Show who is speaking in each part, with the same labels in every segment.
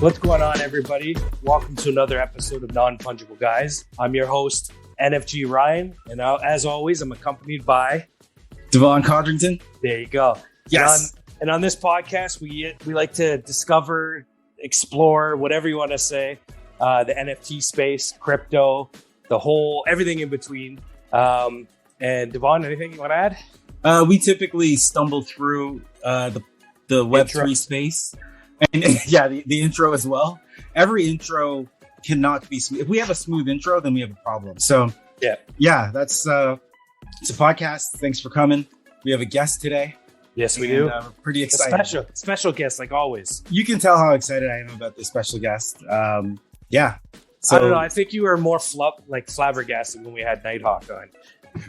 Speaker 1: What's going on, everybody? Welcome to another episode of Non-Fungible Guys. I'm your host, NFG Ryan, and as always, I'm accompanied by
Speaker 2: Devon Codrington.
Speaker 1: There you go.
Speaker 2: Yes.
Speaker 1: And on this podcast, we like to discover, explore, whatever you want to say, the NFT space, crypto, everything in between. And Devon, anything you want to add?
Speaker 2: We typically stumble through the Web3 space. And yeah, the intro as well. Every intro cannot be smooth. If we have a smooth intro, then we have a problem. So yeah, that's it's a podcast. Thanks for coming. We have a guest today.
Speaker 1: Yes, we do.
Speaker 2: We're pretty excited.
Speaker 1: Special guest, like always.
Speaker 2: You can tell how excited I am about this special guest. Yeah. So,
Speaker 1: I don't know. I think you were more flabbergasted when we had Nighthawk on.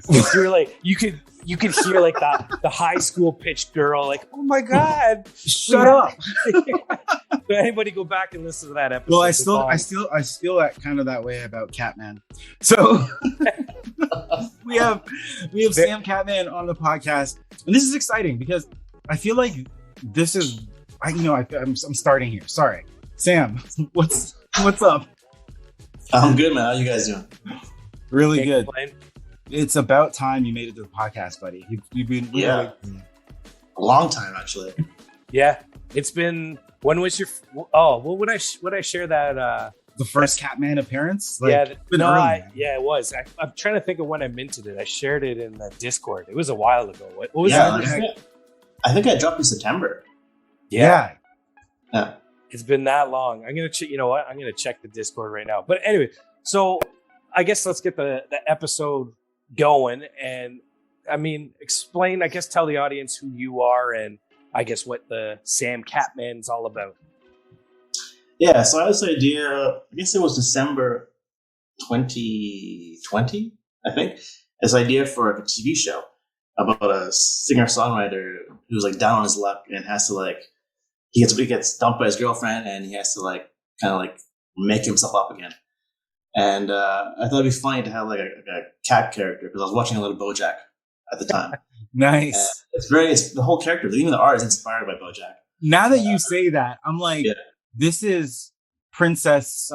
Speaker 1: You were like, you could hear like the high school pitched girl, like, oh my god,
Speaker 2: shut up.
Speaker 1: Did anybody go back and listen to that episode?
Speaker 2: Well, I feel that kind of that way about Katman. So we have Sam Katman on the podcast, and this is exciting because I feel like this is I'm starting here. Sorry, Sam, what's up?
Speaker 3: I'm good, man. How you guys doing?
Speaker 2: Really good. Complain. It's about time you made it to the podcast, buddy. You've been
Speaker 3: a long time, actually.
Speaker 1: Yeah, it's been. When was your? Oh, well, would I share that?
Speaker 2: The first Katman appearance?
Speaker 1: It was. I'm trying to think of when I minted it. I shared it in the Discord. It was a while ago. What was that?
Speaker 3: I think I dropped in September.
Speaker 2: Yeah.
Speaker 1: It's been that long. I'm gonna check. You know what? I'm gonna check the Discord right now. But anyway, so I guess let's get the episode going, and tell the audience who you are and I guess what the Sam Katman's all about.
Speaker 3: Yeah, so I had this idea, I guess it was December 2020, I think, this idea for a TV show about a singer-songwriter who's like down on his luck and has to like, he gets dumped by his girlfriend and he has to like kind of like make himself up again. And I thought it'd be funny to have like a cat character because I was watching a little BoJack at the time.
Speaker 2: Nice.
Speaker 3: It's the whole character, even the art is inspired by BoJack.
Speaker 2: Now that you say that, I'm like, This is Princess.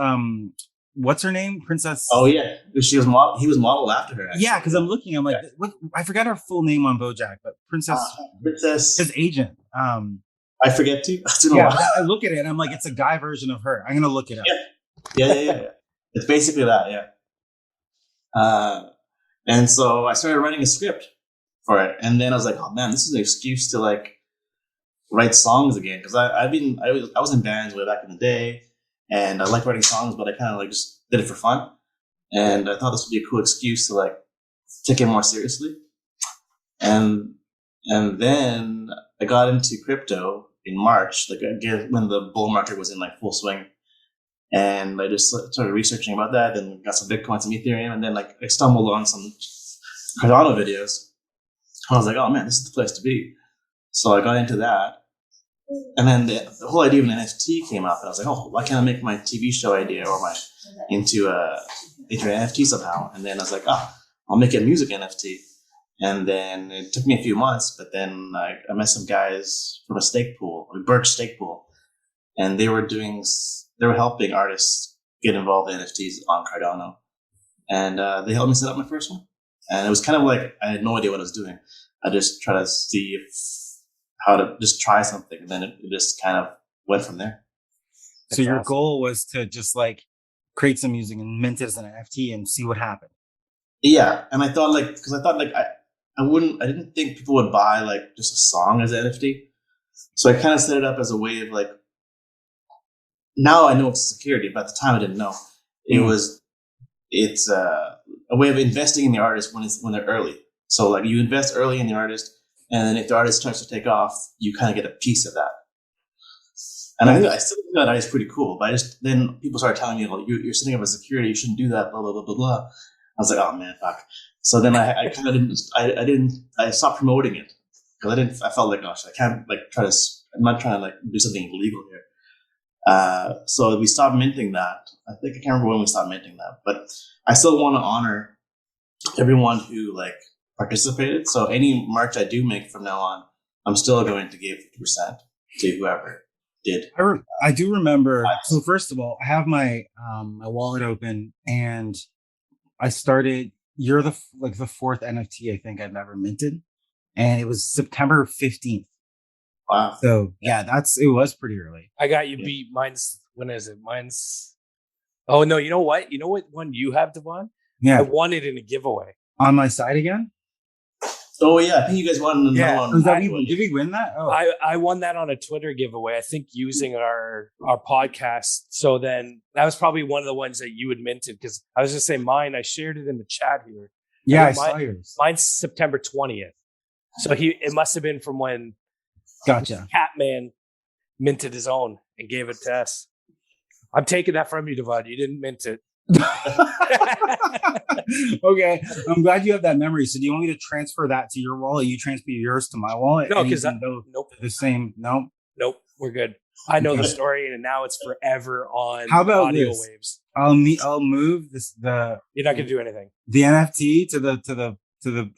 Speaker 2: What's her name? Princess.
Speaker 3: Oh yeah, he was modeled after her. Actually.
Speaker 2: Yeah, because I'm looking. I'm like, what? I forgot her full name on BoJack, but Princess. His agent.
Speaker 3: I forget too.
Speaker 2: I look at it and I'm like, it's a guy version of her. I'm gonna look it up.
Speaker 3: Yeah. It's basically that, yeah. And so I started writing a script for it, and then I was like, oh man, this is an excuse to like write songs again because I was in bands way back in the day, and I like writing songs, but I kind of like just did it for fun, and I thought this would be a cool excuse to like take it more seriously, and then I got into crypto in March, like again when the bull market was in like full swing. And I just started researching about that, and got some Bitcoin, some Ethereum, and then like I stumbled on some Cardano videos. I was like, oh man, this is the place to be. So I got into that. And then the whole idea of an NFT came up, and I was like, oh, why can't I make my TV show idea or into an NFT somehow? And then I was like, I'll make it a music NFT. And then it took me a few months, but then I met some guys from a stake pool, a Birch stake pool, and they were helping artists get involved in NFTs on Cardano. And they helped me set up my first one. And it was kind of like, I had no idea what I was doing. I just tried to see how to just try something. And then it just kind of went from there.
Speaker 2: So your goal was to just like create some music and mint it as an NFT and see what happened.
Speaker 3: Yeah. And I thought I didn't think people would buy like just a song as an NFT. So I kind of set it up as a way of like, now I know it's security, but at the time I didn't know. It's a way of investing in the artist when they're early. So like you invest early in the artist, and then if the artist starts to take off, you kind of get a piece of that. And I still think that is pretty cool. But then people started telling me, well, you're setting up a security, you shouldn't do that, blah blah blah blah blah. I was like, oh man, fuck. So then I kind of I stopped promoting it because I felt like, gosh, I can't like I'm not trying to like do something illegal here. So we stopped minting that. I can't remember when we stopped minting that, but I still want to honor everyone who like participated. So any merch I do make from now on, I'm still going to give 50% to whoever. did.
Speaker 2: I do remember. So first of all, I have my my wallet open, and I started. You're the fourth NFT I think I've ever minted, and it was September 15th.
Speaker 3: Wow.
Speaker 2: So yeah, it was pretty early.
Speaker 1: I got you beat. Mine's, when is it? Mine's, oh no, you know what one you have, Devon?
Speaker 2: Yeah,
Speaker 1: I won it in a giveaway.
Speaker 2: On my side again.
Speaker 3: Oh yeah, I think you guys won another one.
Speaker 2: Did we win that? Oh,
Speaker 1: I won that on a Twitter giveaway, I think, using our podcast. So then that was probably one of the ones that you had minted, because I was just saying mine. I shared it in the chat here.
Speaker 2: Yeah, I saw yours.
Speaker 1: Mine's September 20th. So it must have been from when
Speaker 2: Gotcha.
Speaker 1: Katman minted his own and gave it to us. I'm taking that from you, Devon. You didn't mint it.
Speaker 2: Okay, I'm glad you have that memory. So do you want me to transfer that to your wallet? You transfer yours to my wallet?
Speaker 1: No, because
Speaker 2: nope, the same. Nope,
Speaker 1: we're good. I know the story, and now it's forever on.
Speaker 2: How about
Speaker 1: audio
Speaker 2: this?
Speaker 1: waves?
Speaker 2: I'll move this
Speaker 1: You're not gonna do anything.
Speaker 2: The NFT to the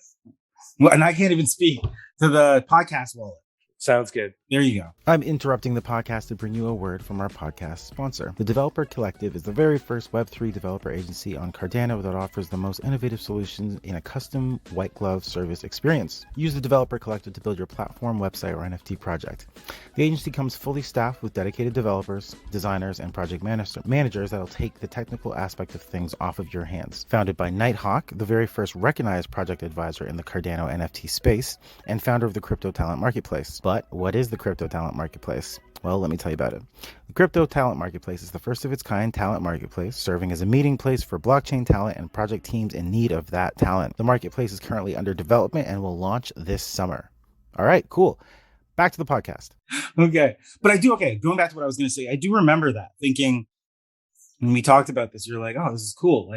Speaker 2: well, and I can't even speak, to the podcast wallet.
Speaker 1: Sounds good.
Speaker 2: There you go.
Speaker 4: I'm interrupting the podcast to bring you a word from our podcast sponsor. The Developer Collective is the very first Web3 developer agency on Cardano that offers the most innovative solutions in a custom white glove service experience. Use the Developer Collective to build your platform, website, or NFT project. The agency comes fully staffed with dedicated developers, designers, and project managers that'll take the technical aspect of things off of your hands. Founded by Nighthawk, the very first recognized project advisor in the Cardano NFT space, and founder of the Crypto Talent Marketplace. But what is the Crypto Talent Marketplace? Well, let me tell you about it. The Crypto Talent Marketplace is the first of its kind talent marketplace, serving as a meeting place for blockchain talent and project teams in need of that talent. The marketplace is currently under development and will launch this summer. All right, cool. Back to the podcast.
Speaker 2: Okay. But going back to what I was going to say, I do remember that, thinking when we talked about this, you're like, oh, this is cool.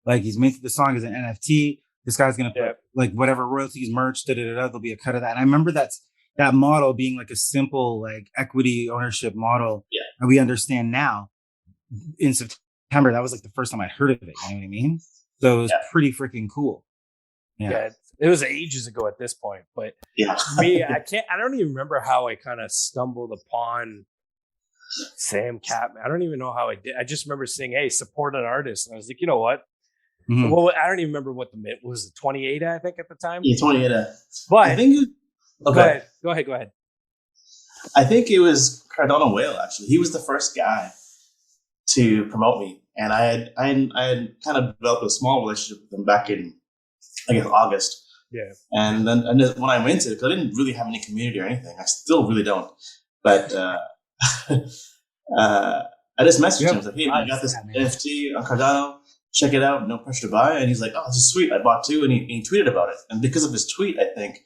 Speaker 2: Like he's minted the song as an NFT. This guy's going to put like whatever royalties, merch, there'll be a cut of that. And I remember that model being like a simple like equity ownership model that we understand now. In September, that was like the first time I'd heard of it. You know what I mean? So it was pretty freaking cool.
Speaker 1: Yeah, it was ages ago at this point. But me, I don't even remember how I kind of stumbled upon Sam Katman. I don't even know how I did. I just remember saying, "Hey, support an artist," and I was like, you know what? Mm-hmm. Well, I don't even remember what the mint was. It 28, I think, at the time.
Speaker 3: Yeah, 28.
Speaker 1: But
Speaker 3: I think. Okay.
Speaker 1: Go ahead.
Speaker 3: I think it was Cardano Whale, actually. He was the first guy to promote me. And I had kind of developed a small relationship with him back in, I guess, August. Yeah. And then when I went to it, because I didn't really have any community or anything. I still really don't. But I just messaged him. I was like, hey, I got this NFT on Cardano. Check it out. No pressure to buy. And he's like, oh, this is sweet. I bought two. And he tweeted about it. And because of his tweet, I think,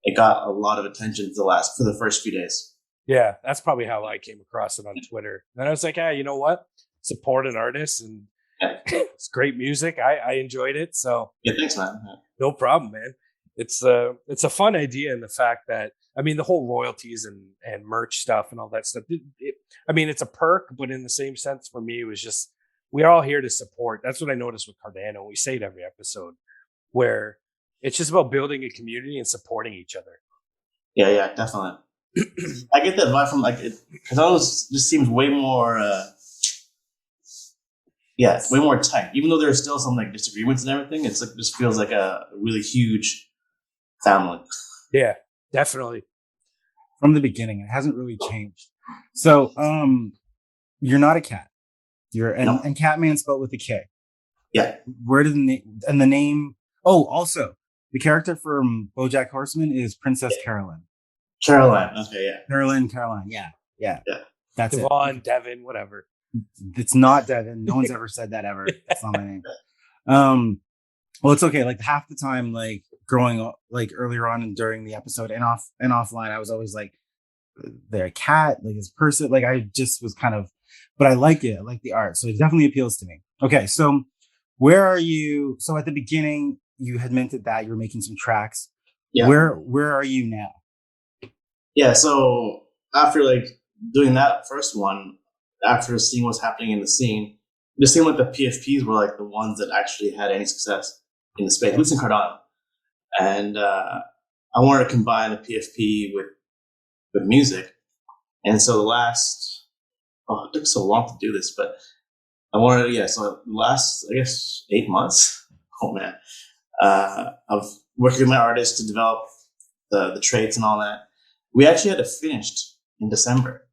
Speaker 3: it got a lot of attention for the first few days.
Speaker 1: Yeah, that's probably how I came across it on Twitter. And I was like, hey, you know what? Support an artist, and it's great music. I enjoyed it. So
Speaker 3: yeah, thanks, man. Yeah.
Speaker 1: No problem, man. It's a fun idea, and the fact that, I mean, the whole royalties and merch stuff and all that stuff. I mean, it's a perk, but in the same sense, for me, it was just, we're all here to support. That's what I noticed with Cardano. We say it every episode, where it's just about building a community and supporting each other.
Speaker 3: Yeah, definitely. I get that vibe from Cardano just seems way more, way more tight. Even though there are still some like disagreements and everything, it's like just feels like a really huge family.
Speaker 1: Yeah, definitely.
Speaker 2: From the beginning, it hasn't really changed. So, you're not a cat. And Catman spelled with a K.
Speaker 3: Yeah.
Speaker 2: Where did the name? Oh, also. The character from BoJack Horseman is Princess Caroline.
Speaker 3: Caroline, okay, yeah.
Speaker 2: Caroline, yeah. That's
Speaker 1: Devon, Devin, whatever.
Speaker 2: It's not Devin. No one's ever said that ever. That's not my name. Well, it's okay. Like half the time, like growing up, like earlier on and during the episode and offline, I was always like, they're a cat, like it's a person. Like I just was kind of, but I like it. I like the art, so it definitely appeals to me. Okay, so where are you? So at the beginning, you had minted that you were making some tracks. Yeah. Where are you now?
Speaker 3: Yeah. So after like doing that first one, after seeing what's happening in the scene, it just seemed like the PFPs were like the ones that actually had any success in the space, at least in Cardano. And I wanted to combine the PFP with music. And so it took so long to do this, but so the last, I guess, 8 months, oh man, of working with my artists to develop the traits and all that. We actually had it finished in December.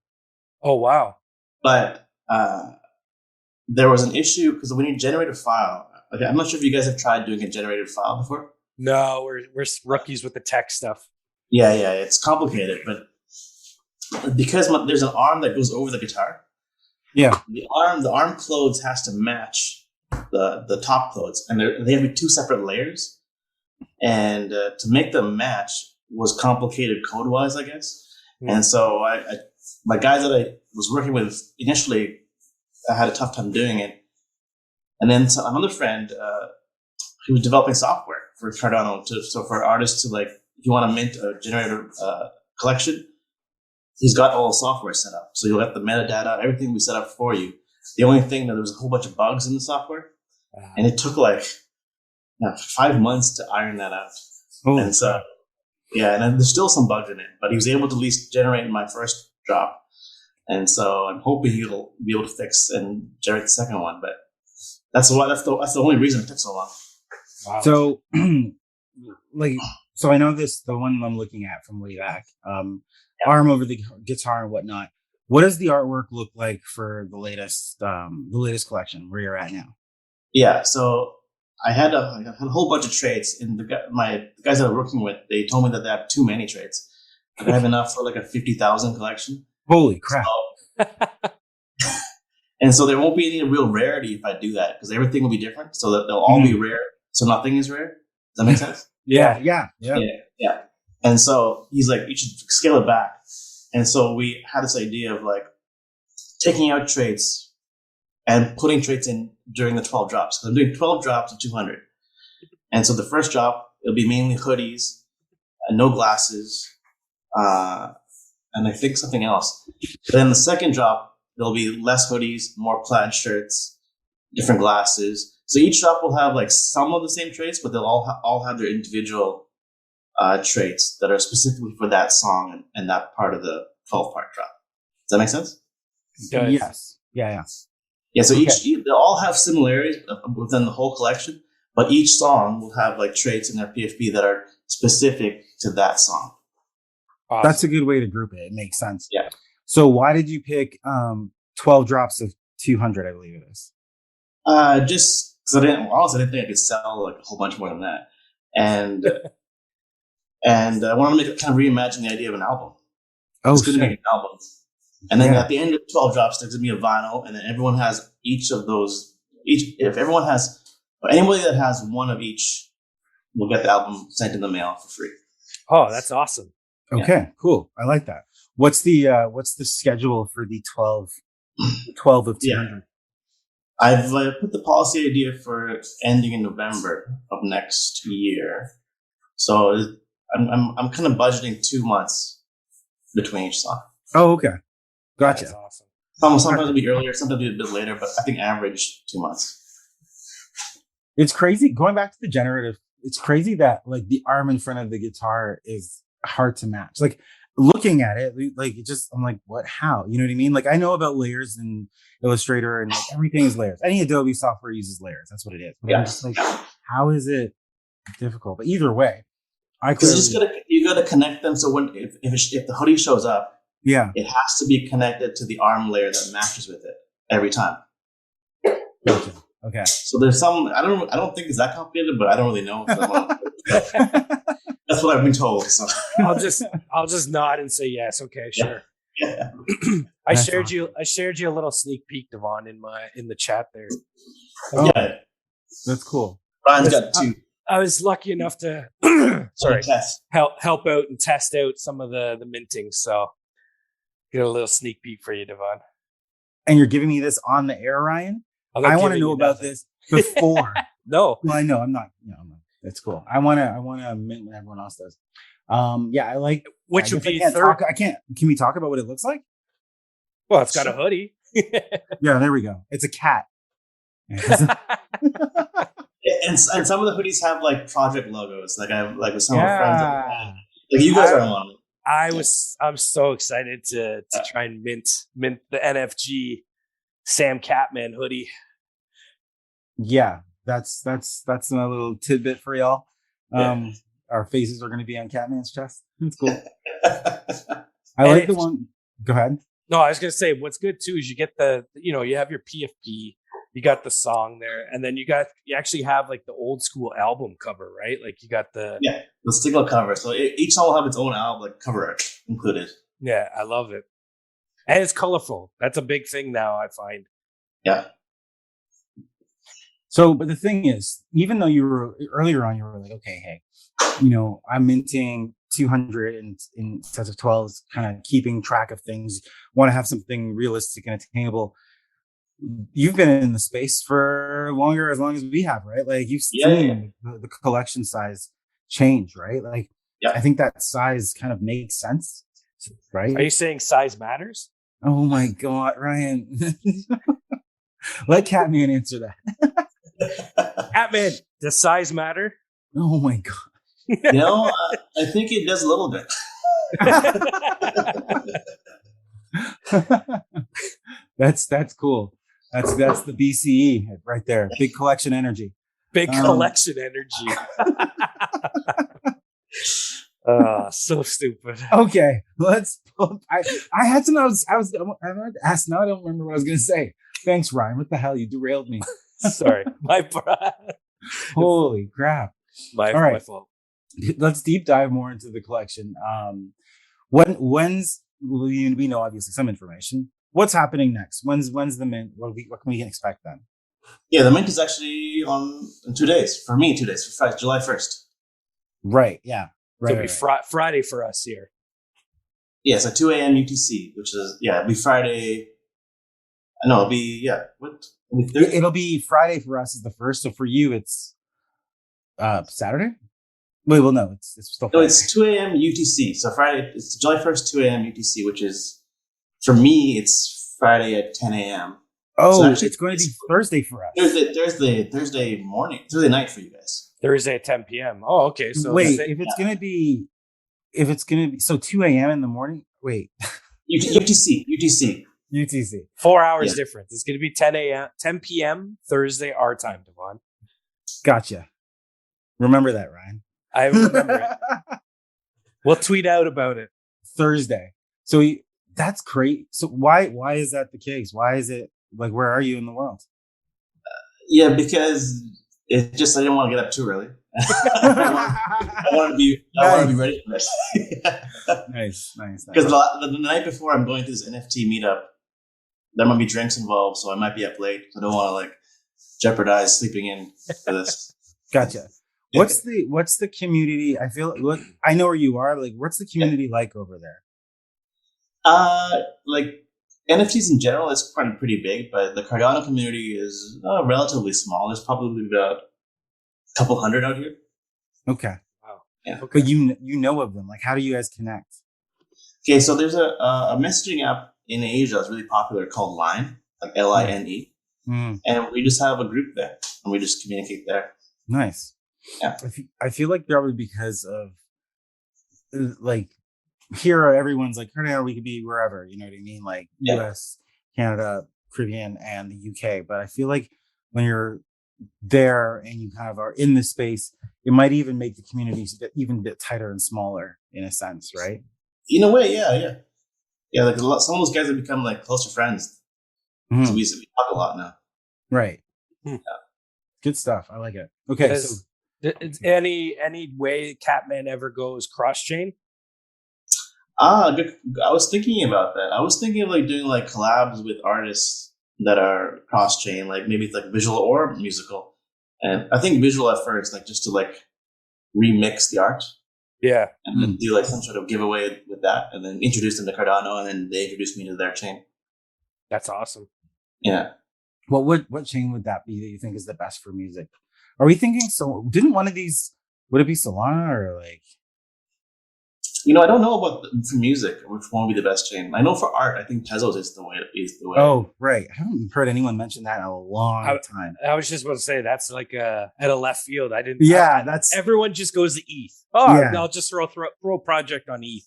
Speaker 1: Oh, wow.
Speaker 3: But there was an issue because when you generate a file, okay, I'm not sure if you guys have tried doing a generated file before.
Speaker 1: No, we're rookies with the tech stuff.
Speaker 3: Yeah, it's complicated, but because there's an arm that goes over the guitar.
Speaker 2: Yeah,
Speaker 3: the arm clothes has to match the top clothes, and they have to be two separate layers. And to make them match was complicated code wise, I guess. And so my guys that I was working with initially, I had a tough time doing it. And then another friend, he was developing software for Cardano so for artists to, like, if you want to mint a generator collection, he's got all the software set up. So you'll get the metadata, everything we set up for you. The only thing that there was a whole bunch of bugs in the software, and it took like 5 months to iron that out.
Speaker 2: Oh.
Speaker 3: And so, and then there's still some bugs in it, but he was able to at least generate my first drop. And so I'm hoping he'll be able to fix and generate the second one. But that's the only reason it took so long.
Speaker 1: Wow.
Speaker 2: So, so I know the one I'm looking at from way back, arm over the guitar and whatnot. What does the artwork look like for the latest collection where you're at now?
Speaker 3: Yeah. So I had a whole bunch of traits, and the guys that I'm working with, they told me that they have too many traits. I have enough for like a 50,000 collection.
Speaker 2: Holy crap.
Speaker 3: And so there won't be any real rarity if I do that, because everything will be different. So that they'll all be rare. So nothing is rare. Does that make sense?
Speaker 2: Yeah.
Speaker 3: And so he's like, you should scale it back. And so we had this idea of like taking out traits and putting traits in during the 12 drops. So I'm doing 12 drops of 200. And so the first drop, it'll be mainly hoodies, no glasses, and I think something else. Then the second drop, there'll be less hoodies, more plaid shirts, different glasses. So each drop will have like some of the same traits, but they'll all have their individual traits that are specifically for that song and that part of the 12-part drop. Does that make sense?
Speaker 2: Yes. Yeah.
Speaker 3: Yeah. So they'll all have similarities within the whole collection, but each song will have like traits in their PFP that are specific to that song.
Speaker 1: Awesome.
Speaker 2: That's a good way to group it. It makes sense.
Speaker 3: Yeah.
Speaker 2: So why did you pick 12 drops of 200, I believe it is?
Speaker 3: Just because I didn't think I could sell like a whole bunch more than that. And and I wanted to kind of reimagine the idea of an album. It's going to make an album. And then at the end of 12 drops, there's going to be a vinyl, and then everyone has each of those. If everyone has, or anybody that has one of each, will get the album sent in the mail for free.
Speaker 1: Oh, that's awesome.
Speaker 2: Okay, cool. I like that. What's the schedule for the 12 of 200?
Speaker 3: Yeah. I've put the policy idea for ending in November of next year. So I'm kind of budgeting 2 months between each song.
Speaker 2: Oh, okay. Gotcha.
Speaker 1: That's awesome.
Speaker 3: Sometimes it'll be earlier, sometimes it'll be a bit later, but I think average 2 months.
Speaker 2: It's crazy. Going back to the generative, it's crazy that like the arm in front of the guitar is hard to match. Like looking at it, like it just, I'm like, what, how? You know what I mean? Like I know about layers in Illustrator and like everything is layers. Any Adobe software uses layers. That's what it is. But I'm just like, how is it difficult? But either way, you gotta connect them. So if the hoodie shows up, it has to be connected to the arm layer that matches with it every time. Gotcha. Okay.
Speaker 3: So there's some, I don't think it's that complicated, but I don't really know. That's what I've been told. So
Speaker 1: I'll just nod and say yes. Okay, sure.
Speaker 3: Yeah.
Speaker 1: I shared you a little sneak peek, Devon, in the chat there.
Speaker 2: Oh, yeah, that's cool.
Speaker 3: Brian's got two.
Speaker 1: I was lucky enough to help out and test out some of the minting. So get a little sneak peek for you, Devon.
Speaker 2: And you're giving me this on the air, Ryan? I want to know about this before.
Speaker 1: No.
Speaker 2: Well, I know I'm not. That's cool. I want to mint when everyone else does. I like.
Speaker 1: Which would be
Speaker 2: third. I can't. Can we talk about what it looks like?
Speaker 1: Well, it's got a hoodie.
Speaker 2: Yeah, there we go. It's a cat.
Speaker 3: And some of the hoodies have like project logos. Like I have like with some of my friends. Like you guys are on.
Speaker 1: I'm so excited to try and mint the NFG Sam Catman hoodie.
Speaker 2: Yeah, that's my little tidbit for y'all. Our faces are going to be on Catman's chest. That's cool. I like the one. Go ahead.
Speaker 1: No, I was going to say what's good too is you get you have your PFP, you got the song there, and then you actually have like the old school album cover, right? Like you got the
Speaker 3: single cover. So each song will have its own album like cover art included.
Speaker 1: Yeah, I love it, and it's colorful. That's a big thing now, I find.
Speaker 3: Yeah.
Speaker 2: So, but the thing is, even though you were earlier on, you were like, okay, hey, I'm minting 200 in sets of 12s, kind of keeping track of things, want to have something realistic and attainable. You've been in the space for as long as we have, right? Like you've seen the collection size change, right? Like, I think that size kind of makes sense, right?
Speaker 1: Are you saying size matters?
Speaker 2: Oh my God, Ryan. Let Catman answer that.
Speaker 1: Catman, does size matter?
Speaker 2: Oh my God.
Speaker 3: I think it does a little bit.
Speaker 2: That's cool. That's the BCE right there. Big collection energy.
Speaker 1: Big collection energy. So stupid.
Speaker 2: Okay, let's. I had some. I was asked. Now I don't remember what I was going to say. Thanks, Ryan. What the hell? You derailed me.
Speaker 1: Sorry, my bad.
Speaker 2: Holy crap!
Speaker 1: My fault.
Speaker 2: Let's deep dive more into the collection. When's we know obviously some information. What's happening next? When's the mint? What can we expect then?
Speaker 3: Yeah, the mint is actually in 2 days. For me, 2 days. For July 1st.
Speaker 2: Right. Yeah. Right.
Speaker 1: It'll be Friday for us here.
Speaker 3: Yeah, so 2 a.m. UTC, which is it'll be Friday. No, it'll be What?
Speaker 2: It'll be Friday for us is the first. So for you, it's Saturday. Wait, well, no, it's still Friday.
Speaker 3: No, it's 2 a.m. UTC. So Friday, it's July 1st, 2 a.m. UTC, which is, for me, it's Friday at 10 a.m.
Speaker 2: Oh, so actually, it's going to be Thursday for us.
Speaker 3: Thursday morning, Thursday night for you guys.
Speaker 1: Thursday at 10 p.m. Oh, okay. So
Speaker 2: wait, if it's going to be, so 2 a.m. in the morning, wait.
Speaker 3: UTC.
Speaker 1: 4 hours difference. It's going to be 10 p.m. Thursday our time, Devon.
Speaker 2: Gotcha. Remember that, Ryan.
Speaker 1: I remember it. We'll tweet out about it
Speaker 2: Thursday. So that's great. So why is that the case? Why is it like, where are you in the world?
Speaker 3: Because I didn't want to get up too early. I want to be ready for this.
Speaker 2: Nice.
Speaker 3: Because the night before I'm going to this NFT meetup, there might be drinks involved, so I might be up late. So I don't want to jeopardize sleeping in for this.
Speaker 2: Gotcha. What's the community? I know where you are. Like, what's the community like over there?
Speaker 3: NFTs in general is pretty big, but the Cardano community is relatively small. There's probably about a couple hundred out here.
Speaker 2: Okay.
Speaker 1: Wow.
Speaker 3: Yeah.
Speaker 2: Okay. But you know of them. Like, how do you guys connect?
Speaker 3: Okay, so there's a messaging app in Asia that's really popular called Line, like LINE, and we just have a group there, and we just communicate there.
Speaker 2: Nice.
Speaker 3: Yeah.
Speaker 2: I feel like probably because of here everyone's like, Cardano, we could be wherever, you know what I mean? Like US, Canada, Caribbean, and the UK. But I feel like when you're there and you kind of are in this space, it might even make the communities even a bit tighter and smaller in a sense, right? In
Speaker 3: a way, yeah. Like some of those guys have become closer friends. So we talk a lot now.
Speaker 2: Right.
Speaker 3: Yeah.
Speaker 2: Good stuff. I like it. Okay.
Speaker 1: Any way Catman ever goes cross chain?
Speaker 3: Good. I was thinking about that. I was thinking of doing collabs with artists that are cross chain, maybe it's visual or musical. And I think visual at first, just to remix the art.
Speaker 1: Yeah.
Speaker 3: And then do some sort of giveaway with that, and then introduce them to Cardano, and then they introduce me to their chain.
Speaker 1: That's awesome.
Speaker 3: Yeah.
Speaker 2: Well, what chain would that be that you think is the best for music? Are we thinking didn't one of these, would it be Solana or
Speaker 3: I don't know about for music which one would be the best chain. I know for art, I think Tezos is the way.
Speaker 2: Oh, right. I haven't heard anyone mention that in a long time.
Speaker 1: I was just about to say that's at a left field. I didn't.
Speaker 2: Yeah, that's
Speaker 1: everyone just goes to ETH. Oh, yeah. I'll just throw a project on ETH.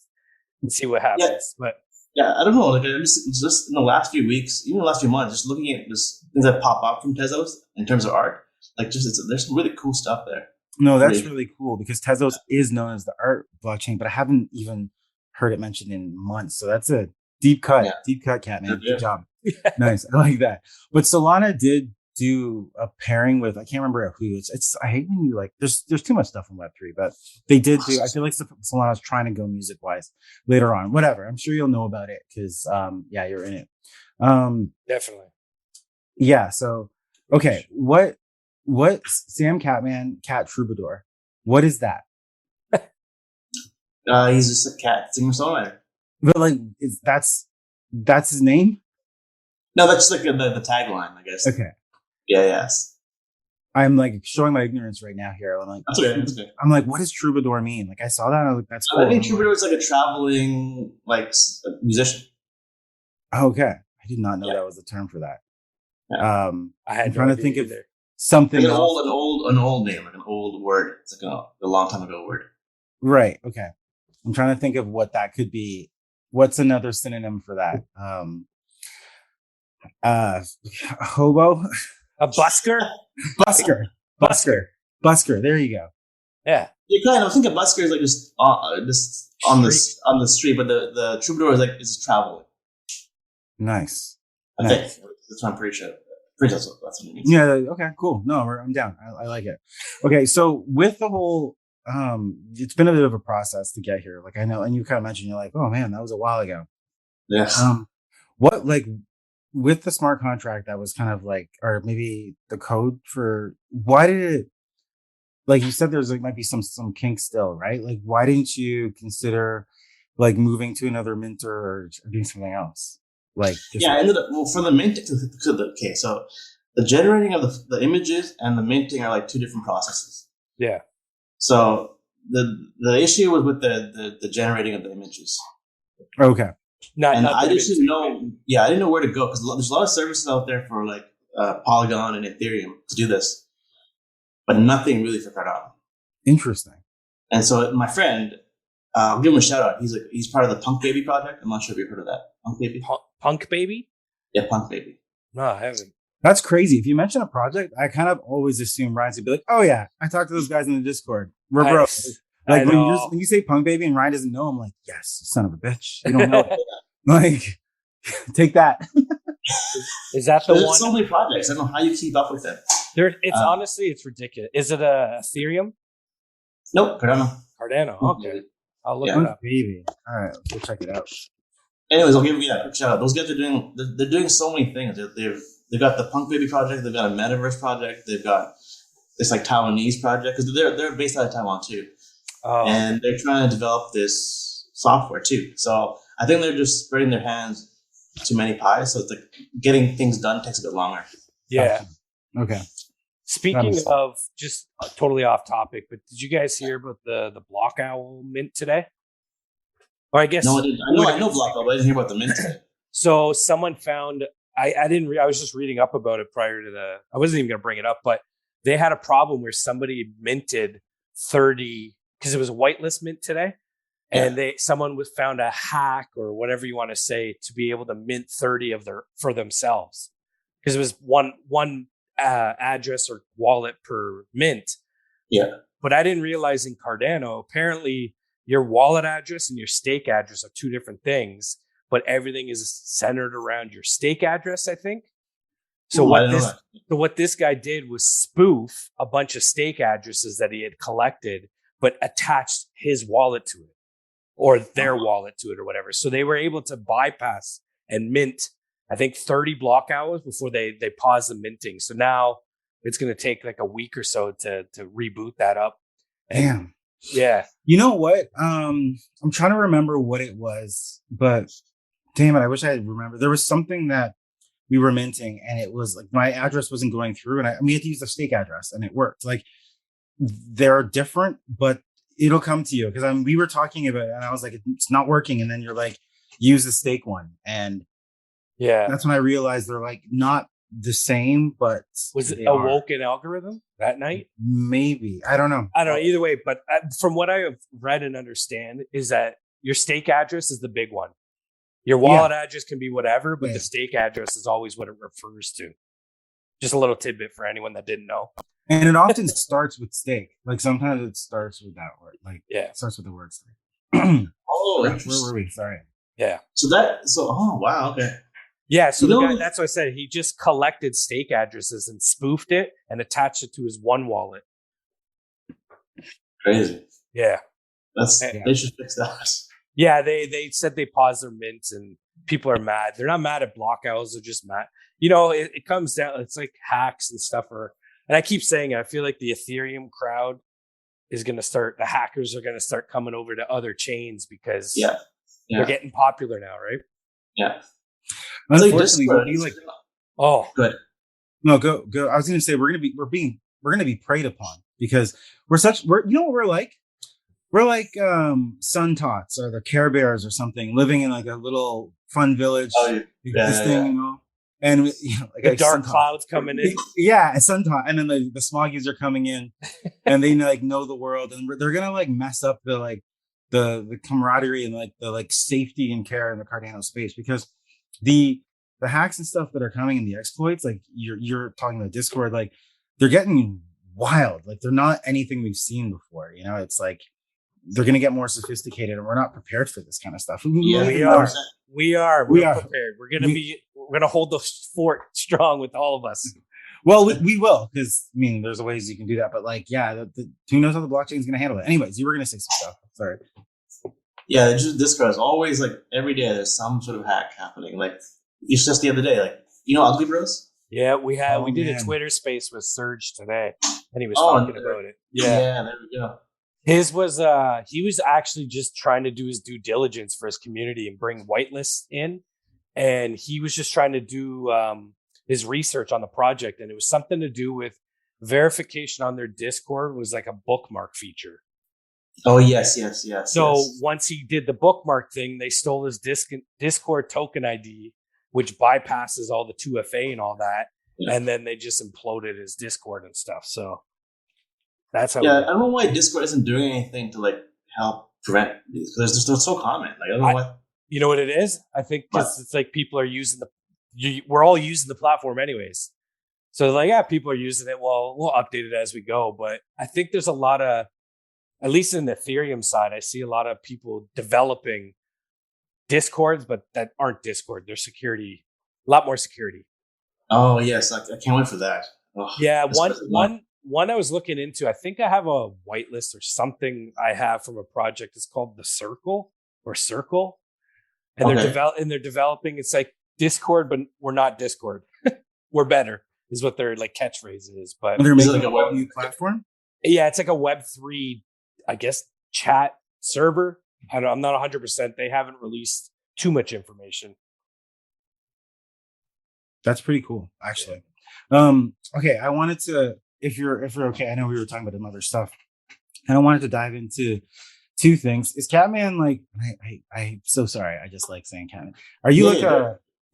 Speaker 1: and see what happens. But
Speaker 3: yeah, I don't know. Like, just in the last few weeks, even the last few months, just looking at just things that pop up from Tezos in terms of art, like there's some really cool stuff there.
Speaker 2: No, that's really cool because Tezos is known as the art blockchain, but I haven't even heard it mentioned in months. So that's a deep cut, Katman. Good job. Nice. I like that. But Solana did do a pairing with, I can't remember who. It's I hate when you like, there's too much stuff in Web3, but they did do, I feel like Solana's trying to go music wise later on. Whatever. I'm sure you'll know about it because, you're in it.
Speaker 1: definitely.
Speaker 2: Yeah. So, okay. What Sam Katman, Cat Troubadour? What is that?
Speaker 3: He's just a cat singer-songwriter.
Speaker 2: But like, that's his name?
Speaker 3: No, that's like the tagline, I guess.
Speaker 2: Okay.
Speaker 3: Yeah, yes.
Speaker 2: I'm like showing my ignorance right now here. I'm like,
Speaker 3: that's okay. That's okay.
Speaker 2: I'm like, what does troubadour mean? Like, I saw that. I was like, that's cool.
Speaker 3: I think troubadour is like a traveling musician.
Speaker 2: Okay, I did not know that was the term for that.
Speaker 3: Yeah.
Speaker 2: I'm trying to think of something
Speaker 3: like
Speaker 2: else.
Speaker 3: an old name, like an old word. It's like a long time ago word.
Speaker 2: Right. Okay. I'm trying to think of what that could be. What's another synonym for that? Hobo.
Speaker 1: A busker?
Speaker 2: Busker. There you go.
Speaker 1: Yeah.
Speaker 3: You kind of think of busker is like just on the street, but the troubadour is like is traveling.
Speaker 2: Nice.
Speaker 3: I think that's what I'm pretty sure. That's what it means.
Speaker 2: Yeah. Okay. Cool. No, I'm down. I like it. Okay. So with the whole, it's been a bit of a process to get here. Like I know, and you kind of mentioned you're like, oh man, that was a while ago.
Speaker 3: Yes.
Speaker 2: What like with the smart contract that was kind of like, or maybe the code for why did it? Like you said, there's like might be some kinks still, right? Like why didn't you consider like moving to another minter or doing something else? Like
Speaker 3: I ended up for the minting. Okay, so the generating of the images and the minting are like two different processes.
Speaker 1: Yeah.
Speaker 3: So the issue was with the generating of the images.
Speaker 2: Okay.
Speaker 3: I didn't know. Yeah, I didn't know where to go because there's a lot of services out there for like Polygon and Ethereum to do this, but nothing really for Cardano.
Speaker 2: Interesting.
Speaker 3: And so my friend, I'll give him a shout out. He's part of the Punk Baby project. I'm not sure if you've heard of that. Punk Baby.
Speaker 1: Punk Baby?
Speaker 3: Yeah, Punk Baby.
Speaker 1: No, I haven't.
Speaker 2: That's crazy. If you mention a project, I kind of always assume Ryan's would be like, "Oh yeah, I talked to those guys in the Discord. We're bros." Like when you say Punk Baby and Ryan doesn't know, I'm like, "Yes, son of a bitch, you don't know it." Like, take that.
Speaker 1: Is that the one?
Speaker 3: There's so many projects. I don't know how you keep up with them.
Speaker 1: Honestly, it's ridiculous. Is it a Ethereum?
Speaker 3: Nope, Cardano.
Speaker 1: Okay, I'll look it up.
Speaker 2: Baby. All right, we'll check it out.
Speaker 3: Anyways, I'll give you a quick shout out. Those guys they're doing so many things. They've got the Punk Baby project. They've got a metaverse project. They've got this like Taiwanese project because they're based out of Taiwan too, and they're trying to develop this software too. So I think they're just spreading their hands to many pies. So it's like getting things done takes a bit longer.
Speaker 1: Yeah.
Speaker 2: Okay.
Speaker 1: Speaking of just totally off topic, but did you guys hear about the Block Owl mint today? Or I guess
Speaker 3: no, I didn't. I know Block Owl, but I didn't hear about the mint today.
Speaker 1: So someone found. I didn't. I was just reading up about it prior to I wasn't even going to bring it up, but they had a problem where somebody minted 30 because it was a whitelist mint today, and someone found a hack or whatever you want to say to be able to mint 30 for themselves because it was one address or wallet per mint.
Speaker 3: Yeah,
Speaker 1: but I didn't realize in Cardano apparently your wallet address and your stake address are two different things. But everything is centered around your stake address, I think. So what this guy did was spoof a bunch of stake addresses that he had collected, but attached his wallet to it or their wallet to it or whatever. So they were able to bypass and mint, I think, 30 block hours before they paused the minting. So now it's going to take like a week or so to reboot that up.
Speaker 2: Damn.
Speaker 1: Yeah.
Speaker 2: You know what? I'm trying to remember what it was, but damn it, I wish I had remembered. There was something that we were minting and it was like my address wasn't going through and we had to use the stake address and it worked. Like they're different, but it'll come to you because we were talking about it and I was like, it's not working. And then you're like, use the stake one. And that's when I realized they're like not the same, but
Speaker 1: was it a woken algorithm that night?
Speaker 2: Maybe. I don't know.
Speaker 1: Either way, but from what I have read and understand is that your stake address is the big one. Your wallet address can be whatever, but the stake address is always what it refers to. Just a little tidbit for anyone that didn't know.
Speaker 2: And it often starts with stake. Like sometimes it starts with that word. Like it starts with the word stake.
Speaker 3: Oh,
Speaker 2: where were we? Sorry.
Speaker 1: Yeah.
Speaker 3: Oh wow, okay.
Speaker 1: Yeah, so the guy, that's what I said. He just collected stake addresses and spoofed it and attached it to his one wallet.
Speaker 3: Crazy.
Speaker 1: Yeah.
Speaker 3: They should fix that.
Speaker 1: Yeah, they said they paused their mints and people are mad. They're not mad at block owls, they're just mad. It comes down, it's like hacks and stuff and I keep saying it, I feel like the Ethereum crowd is going to start, the hackers are going to start coming over to other chains because they're getting popular now, right?
Speaker 3: Yeah.
Speaker 2: Unfortunately,
Speaker 3: good.
Speaker 2: No, go. I was going to say we're going to be preyed upon because we're you know what we're like? We're like Sun Tots or the Care Bears or something, living in like a little fun village, and
Speaker 1: like dark clouds coming in.
Speaker 2: Yeah, and Sun Tot, and then the smoggies are coming in, and they like know the world, and they're gonna like mess up the camaraderie and like the safety and care in the Cardano space because the hacks and stuff that are coming in the exploits, like you're talking about Discord, like they're getting wild. Like they're not anything we've seen before. It's like they're going to get more sophisticated, and we're not prepared for this kind of stuff.
Speaker 1: Yeah, we are. We're prepared. We're going to hold the fort strong with all of us.
Speaker 2: Well, we will, because there's ways you can do that, but who knows how the blockchain is going to handle it? Anyways, you were going to say some stuff. Sorry.
Speaker 3: Yeah, just Discord is always like every day there's some sort of hack happening. Like it's just the other day, like Ugly Bros.
Speaker 1: Yeah, we did a Twitter space with Serge today, and he was talking about it.
Speaker 3: Yeah, there we go.
Speaker 1: His was he was actually just trying to do his due diligence for his community and bring whitelists in, and he was just trying to do his research on the project, and it was something to do with verification on their Discord was like a bookmark feature.
Speaker 3: Oh yes.
Speaker 1: So once he did the bookmark thing, they stole his Discord token ID, which bypasses all the 2FA and all that, and then they just imploded his Discord and stuff. So that's how.
Speaker 3: Yeah, I don't know why Discord isn't doing anything to like help prevent these because they're so common. Like I don't know what.
Speaker 1: You know what it is? I think because it's like people are using we're all using the platform anyways. So like, people are using it. Well, we'll update it as we go. But I think there's a lot of, at least in the Ethereum side, I see a lot of people developing Discords, but that aren't Discord. They're security, a lot more security.
Speaker 3: Oh yes, I can't wait for that. Oh,
Speaker 1: yeah, one I was looking into. I think I have a whitelist or something I have from a project. It's called the Circle, and they're developing. It's like Discord, but we're not Discord. We're better, is what their like catchphrase is. But
Speaker 2: they're making like a web platform.
Speaker 1: Yeah, it's like a Web3, I guess, chat server. I'm not 100%. They haven't released too much information.
Speaker 2: That's pretty cool, actually. Okay, I wanted to, if you're okay, I know we were talking about some other stuff, and I wanted to dive into two things. Is Katman like? I'm so sorry. I just like saying Katman. Are you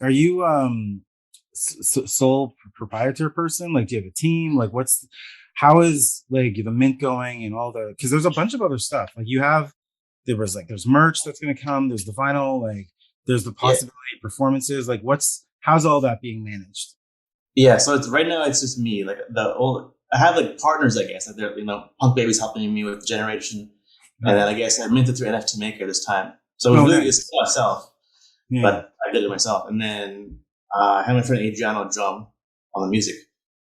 Speaker 2: Are you sole proprietor person? Like, do you have a team? Like, how is like the mint going and all the? Because there's a bunch of other stuff. Like there's merch that's going to come. There's the vinyl. Like there's the possibility of performances. Like how's all that being managed?
Speaker 3: Yeah, so right now it's just me. Like I have like partners, I guess. Like they're Punk Baby's helping me with generation, and then I guess I minted through NFT Maker this time. So it was really just myself, but I did it myself. And then I have my friend Adriano drum on the music,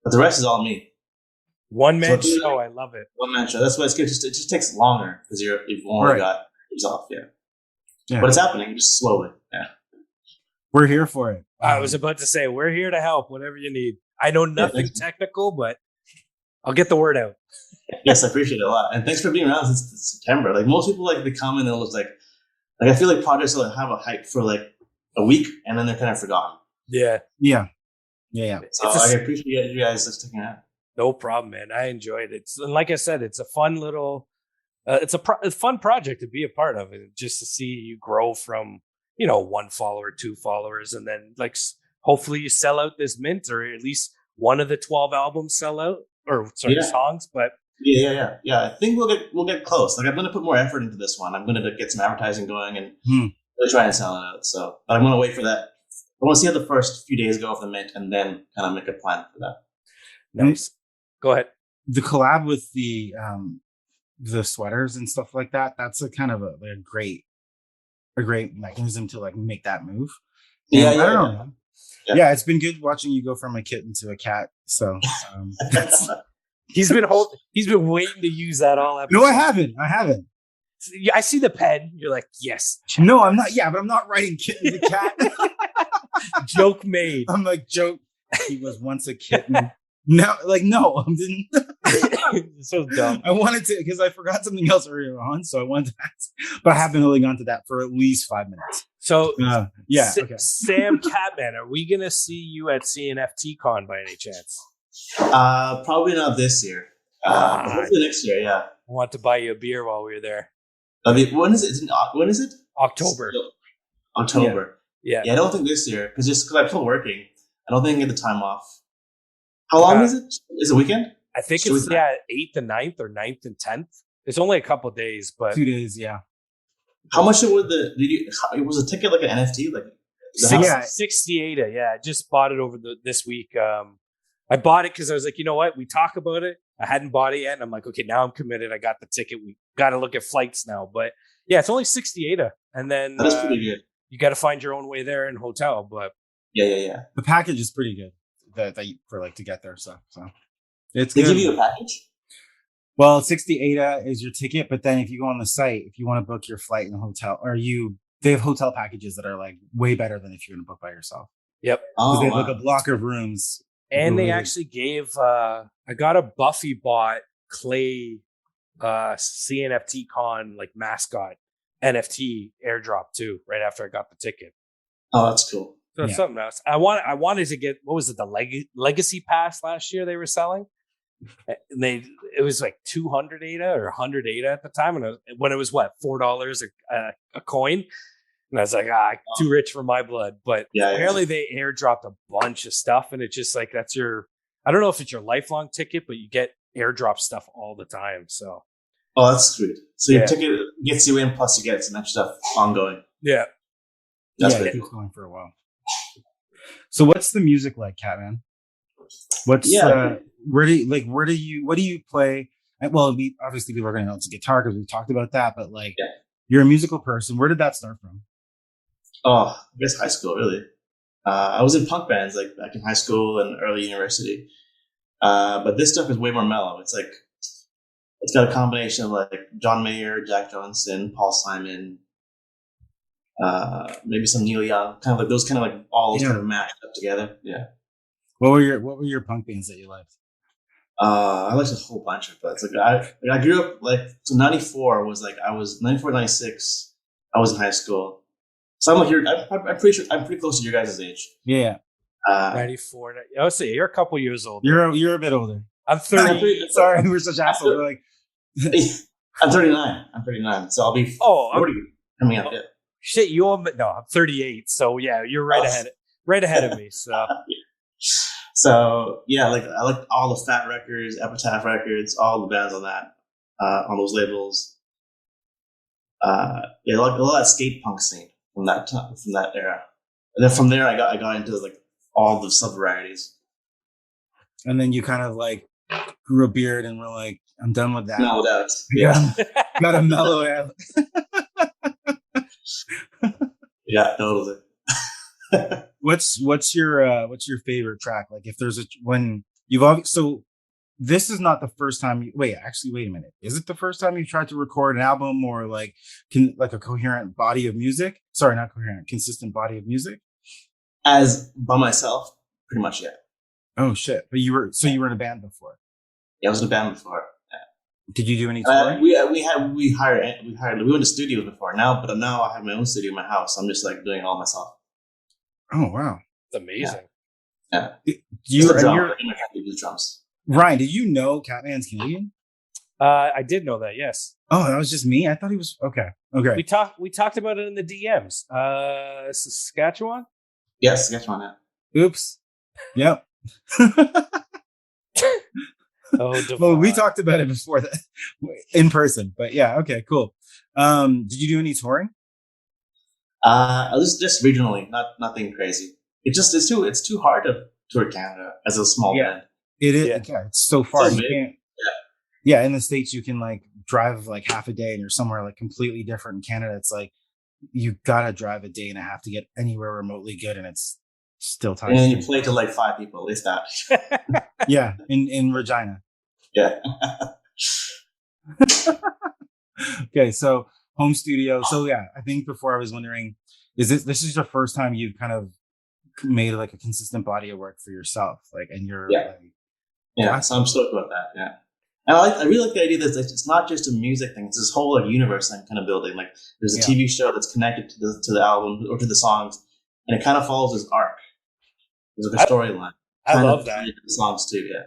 Speaker 3: but the rest is all me.
Speaker 1: One man show, I love it.
Speaker 3: One man show. That's why it's good. It just takes longer because you've only got yourself. Yeah, but it's happening just slowly. Yeah.
Speaker 2: We're here for it.
Speaker 1: I was about to say, we're here to help, whatever you need. I know nothing technical, but I'll get the word out.
Speaker 3: Yes, I appreciate it a lot. And thanks for being around since September. Like most people, like they come and they'll just like I feel like projects will have a hype for like a week and then they're kind of forgotten.
Speaker 1: Yeah.
Speaker 3: So I appreciate you guys just sticking out.
Speaker 1: No problem, man. I enjoyed it. And like I said, it's a fun little, it's a fun project to be a part of, and just to see you grow from 1 follower, 2 followers, and then like hopefully you sell out this mint, or at least one of the 12 albums sell out, or songs. But
Speaker 3: Yeah. I think we'll get close. Like I'm gonna put more effort into this one. I'm gonna get some advertising going and really try and sell it out. So, but I'm gonna wait for that. I want to see how the first few days go of the mint, and then kind of make a plan for that.
Speaker 1: Nice. Go ahead.
Speaker 2: The collab with the sweaters and stuff like that. That's a kind of a great mechanism to like make that move. And I don't know. Yeah, it's been good watching you go from a kitten to a cat. So
Speaker 1: he's been waiting to use that all episode.
Speaker 2: No, I haven't.
Speaker 1: I see the pen. You're like, yes.
Speaker 2: No, I'm not. Yeah, but I'm not writing kitten to cat.
Speaker 1: Joke made.
Speaker 2: I'm like, joke. He was once a kitten. No, I'm
Speaker 1: so dumb.
Speaker 2: I wanted to, because I forgot something else earlier on, so I wanted to ask, but I have been holding on to that for at least 5 minutes.
Speaker 1: So,
Speaker 2: okay.
Speaker 1: Sam Katman, are we gonna see you at CNFT Con by any chance?
Speaker 3: Probably not this year. Hopefully next year. Yeah.
Speaker 1: I want to buy you a beer while we were there.
Speaker 3: I mean, when is it? When is it?
Speaker 1: October.
Speaker 3: October.
Speaker 1: Yeah.
Speaker 3: I don't think this year because I'm still working. I don't think I get the time off. How long is it? Is it a weekend?
Speaker 1: I think it's 8th and 9th or 9th and 10th. It's only a couple of days, but
Speaker 2: 2 days, yeah.
Speaker 3: How much was a ticket like an NFT? Like
Speaker 1: 68. Yeah, I just bought it over this week. I bought it because I was like, you know what? We talk about it. I hadn't bought it yet, and I'm like, okay, now I'm committed. I got the ticket. We got to look at flights now. But yeah, it's only 68, and then
Speaker 3: that's pretty good.
Speaker 1: You got to find your own way there and hotel. But
Speaker 3: yeah.
Speaker 2: The package is pretty good. That for like to get there, so it's
Speaker 3: they
Speaker 2: good.
Speaker 3: give you a package.
Speaker 2: Well, 68 is your ticket, but then if you go on the site, if you want to book your flight and hotel, they have hotel packages that are like way better than if you're going to book by yourself.
Speaker 1: Yep.
Speaker 2: They have like a block of rooms,
Speaker 1: and they actually gave. I got a Buffy bot Clay CNFT Con like mascot NFT airdrop too. Right after I got the ticket.
Speaker 3: Oh, that's cool.
Speaker 1: So it's something else. I wanted to get, what was it, the Legacy Pass last year they were selling? And it was like 200 ADA or 100 ADA at the time. And when it was $4 a coin. And I was like, too rich for my blood. But apparently they airdropped a bunch of stuff. And it's just like, I don't know if it's your lifelong ticket, but you get airdrop stuff all the time. So.
Speaker 3: Oh, that's sweet. So your ticket gets you in, plus you get some extra stuff ongoing.
Speaker 1: Yeah.
Speaker 3: That's pretty cool.
Speaker 2: Going for a while. So what's the music like, Katman? What do you play? Well, obviously people are going to know it's a guitar because we talked about that, but like you're a musical person. Where did that start from?
Speaker 3: Oh, I guess high school, really. I was in punk bands like back in high school and early university. But this stuff is way more mellow. It's like, it's got a combination of like John Mayer, Jack Johnson, Paul Simon, maybe some Neil Young, kind of like those kind of like all kind of mashed up together. Yeah.
Speaker 2: What were your punk bands that you liked?
Speaker 3: I liked a whole bunch of bands. Like I grew up like, so 94 was like, 94, 96, I was in high school. So I'm like, I'm pretty sure I'm pretty close to your guys' age.
Speaker 2: Yeah.
Speaker 1: 94. I would say you're a couple years older.
Speaker 2: You're a bit older.
Speaker 1: I'm 30.
Speaker 2: Sorry, we're such assholes. We're like,
Speaker 3: I'm 39. So I'll be 40 coming up. Yeah.
Speaker 1: Shit, I'm 38. So yeah, you're right ahead of me. So.
Speaker 3: So yeah, like I like all the Fat Records, Epitaph Records, all the bands on that, on those labels. Like a lot of that skate punk scene from that era, and then from there I got into like all the sub varieties.
Speaker 2: And then you kind of like grew a beard and were like, I'm done with that.
Speaker 3: Mellowed out. Yeah,
Speaker 2: gotta mellow out.
Speaker 3: Yeah, totally.
Speaker 2: What's your favorite track? Like if there's so this is not the first time wait a minute. Is it the first time you tried to record an album or like a coherent body of music? Sorry, not coherent, consistent body of music?
Speaker 3: As by myself, pretty much, yeah.
Speaker 2: Oh shit. But you were in a band before?
Speaker 3: Yeah, I was in a band before. Yeah.
Speaker 2: Did you do any touring?
Speaker 3: We went to studios before now I have my own studio in my house. I'm just like doing it all myself.
Speaker 2: Oh wow,
Speaker 1: that's amazing.
Speaker 3: Yeah.
Speaker 2: You're
Speaker 3: drums.
Speaker 2: Ryan, did you know Katman's Canadian?
Speaker 1: I did know that. Yes.
Speaker 2: Oh, that was just me. I thought he was okay.
Speaker 1: We talked about it in the DMs. Saskatchewan.
Speaker 3: Yes, Saskatchewan. Yeah.
Speaker 2: Oops. Yep. Well, we talked about it before that in person, but yeah, okay, cool. Did you do any touring?
Speaker 3: Just regionally, nothing crazy. It's too hard to tour Canada as a small band.
Speaker 2: It is. Yeah, it's so far.
Speaker 3: So
Speaker 2: you can't. Yeah, in the States you can like drive like half a day and you're somewhere like completely different. In Canada, it's like you gotta drive a day and a half to get anywhere remotely good, and it's still time.
Speaker 3: And you play to like 5 people, at least that.
Speaker 2: Yeah, in Regina.
Speaker 3: Yeah.
Speaker 2: Okay, so home studio. So yeah, I think before I was wondering, this is your first time you've kind of made like a consistent body of work for yourself, like, and you're
Speaker 3: So I'm stoked about that. Yeah. And I really like the idea that it's not just a music thing; it's this whole like universe I'm kind of building. Like, there's a TV show that's connected to the album or to the songs, and it kind of follows this arc. There's like a storyline.
Speaker 1: I love that.
Speaker 3: The songs too. Yeah.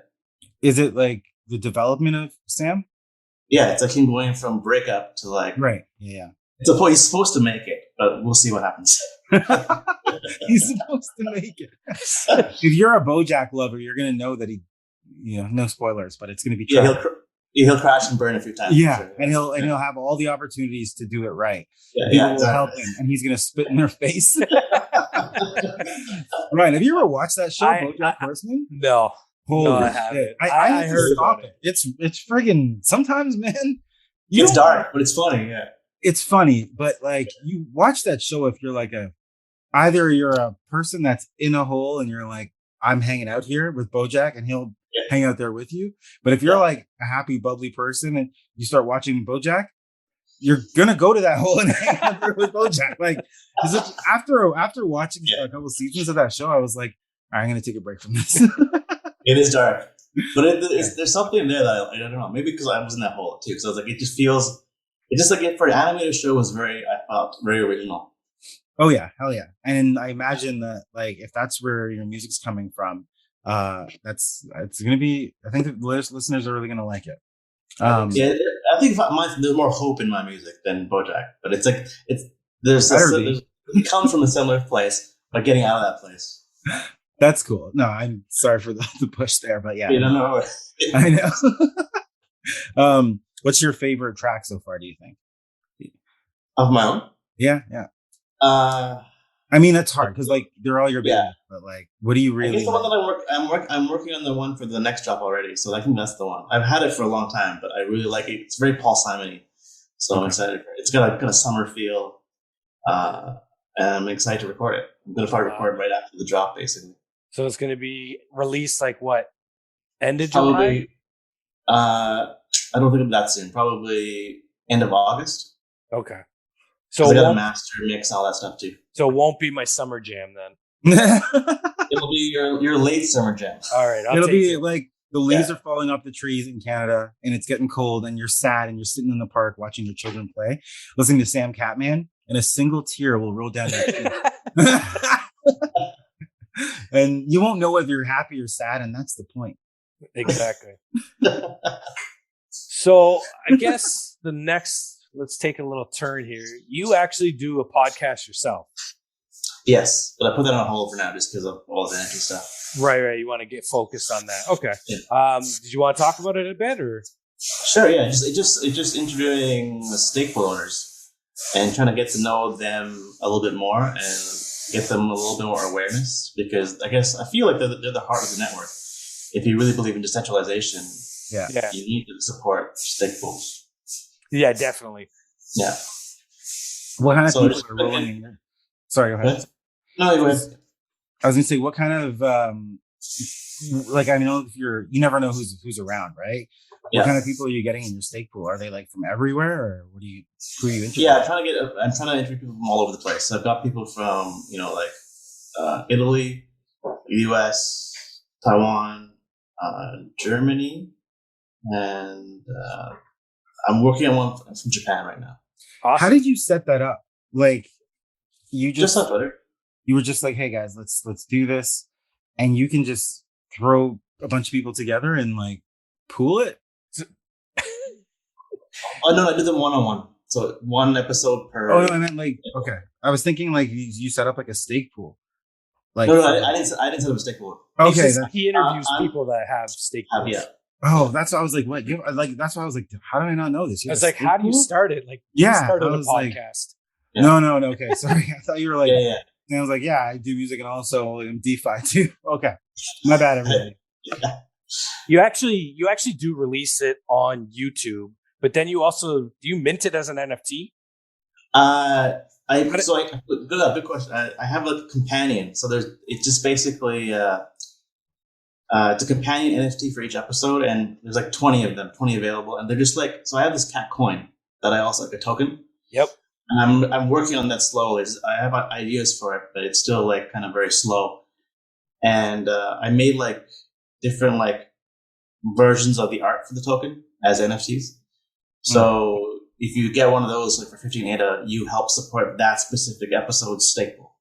Speaker 2: Is it like the development of Sam?
Speaker 3: Yeah, it's like him going from breakup to like
Speaker 2: right. Yeah.
Speaker 3: It's a point he's supposed to make it, but we'll see what happens.
Speaker 2: He's supposed to make it. If you're a BoJack lover, you're gonna know that he. No spoilers, but it's going to be
Speaker 3: tragic. He'll crash and burn a few times.
Speaker 2: Yeah, sure. and he'll have all the opportunities to do it right.
Speaker 3: Yeah,
Speaker 2: People will help him, and he's going to spit in their face. Ryan, have you ever watched that show, BoJack Horseman?
Speaker 1: No, I haven't.
Speaker 2: I heard about it. It's friggin' sometimes, man.
Speaker 3: It's dark, but it's funny. Yeah,
Speaker 2: it's funny, but like you watch that show if you're like either you're a person that's in a hole and you're like, I'm hanging out here with BoJack, and he'll hang out there with you. But if you're like a happy, bubbly person and you start watching BoJack, you're gonna go to that hole and hang out there with BoJack. Like, after watching a couple seasons of that show, I was like, all right, I'm gonna take a break from this.
Speaker 3: It is dark, but there's something there that I don't know. Maybe because I was in that hole too. So I was like, it just like for an animated show was I felt very original.
Speaker 2: Oh yeah, hell yeah. And I imagine that like if that's where your music's coming from, it's gonna be. I think the listeners are really gonna like it.
Speaker 3: I think there's more hope in my music than BoJack, but it's like it comes from a similar place, but getting out of that place.
Speaker 2: That's cool. No, I'm sorry for the push there, but yeah,
Speaker 3: you don't know.
Speaker 2: I know. What's your favorite track so far? Do you think
Speaker 3: of my own?
Speaker 2: Yeah. I mean, that's hard because like they're all your babies, but like, what do you really?
Speaker 3: I guess the one that I'm working on the one for the next drop already, so I think that's the one. I've had it for a long time, but I really like it. It's very Paul Simon-y, so I'm excited for it. It's got a summer feel, and I'm excited to record it. I'm gonna probably record right after the drop, basically.
Speaker 1: So it's gonna be released like what? End of July?
Speaker 3: I don't think that soon. Probably end of August.
Speaker 1: Okay. So
Speaker 3: I got a master mix, all that stuff too.
Speaker 1: So it won't be my summer jam then.
Speaker 3: It'll be your late summer jam.
Speaker 1: All right.
Speaker 2: It'll be like the leaves are falling off the trees in Canada and it's getting cold and you're sad and you're sitting in the park watching your children play, listening to Sam Katman, and a single tear will roll down your cheek. And you won't know whether you're happy or sad, and that's the point.
Speaker 1: Exactly. So I guess let's take a little turn here. You actually do a podcast yourself.
Speaker 3: Yes, but I put that on hold for now just because of all the energy stuff.
Speaker 1: Right. You want to get focused on that. Okay. Yeah. Did you want to talk about it a bit, or?
Speaker 3: Sure. Yeah. Just interviewing the stake pool owners and trying to get to know them a little bit more and get them a little bit more awareness, because I feel like they're the heart of the network. If you really believe in decentralization, you need to support stake pools.
Speaker 1: Yeah, definitely.
Speaker 3: Yeah.
Speaker 2: What kind of people are rolling in here? Sorry, go ahead.
Speaker 3: No, go ahead.
Speaker 2: I was gonna say, what kind of like, I know if you never know who's around, right? What kind of people are you getting in your stake pool? Are they like from everywhere, or who are you interested in?
Speaker 3: Yeah, I'm trying to interview people from all over the place. So I've got people from Italy, US, Taiwan, Germany, and I'm working on one from Japan right now.
Speaker 2: Awesome. How did you set that up? Like, you just
Speaker 3: on Twitter.
Speaker 2: You were just like, "Hey guys, let's do this," and you can just throw a bunch of people together and like pool it.
Speaker 3: Oh no, I did them one-on-one. So one episode per.
Speaker 2: Oh no, I meant like okay. I was thinking like you set up like a stake pool. Like
Speaker 3: no, I didn't set up a stake pool.
Speaker 2: Okay,
Speaker 1: he interviews people that have stake pools.
Speaker 3: Yeah.
Speaker 2: Oh, that's why I was like, what? That's why I was like, how did I not know this?
Speaker 1: I was like, how do you start it? Like, you
Speaker 2: Yeah,
Speaker 1: started
Speaker 2: I
Speaker 1: a
Speaker 2: was like-
Speaker 1: podcast.
Speaker 2: No. Okay, sorry. I thought you were like,
Speaker 3: Yeah.
Speaker 2: and I was like, yeah, I do music and also I'm DeFi too. Okay, my bad, everybody.
Speaker 1: You actually do release it on YouTube, but then you also do you mint it as an NFT?
Speaker 3: Good question. I have a companion. So it's just basically it's a companion NFT for each episode, and there's like 20 of them, 20 available, and they're just like, so I have this cat coin that I also like a token.
Speaker 1: Yep.
Speaker 3: And I'm working on that slowly. I have ideas for it, but it's still like kind of very slow. And I made like different like versions of the art for the token as NFTs. So if you get one of those like for 15 ADA, you help support that specific episode's stake pool.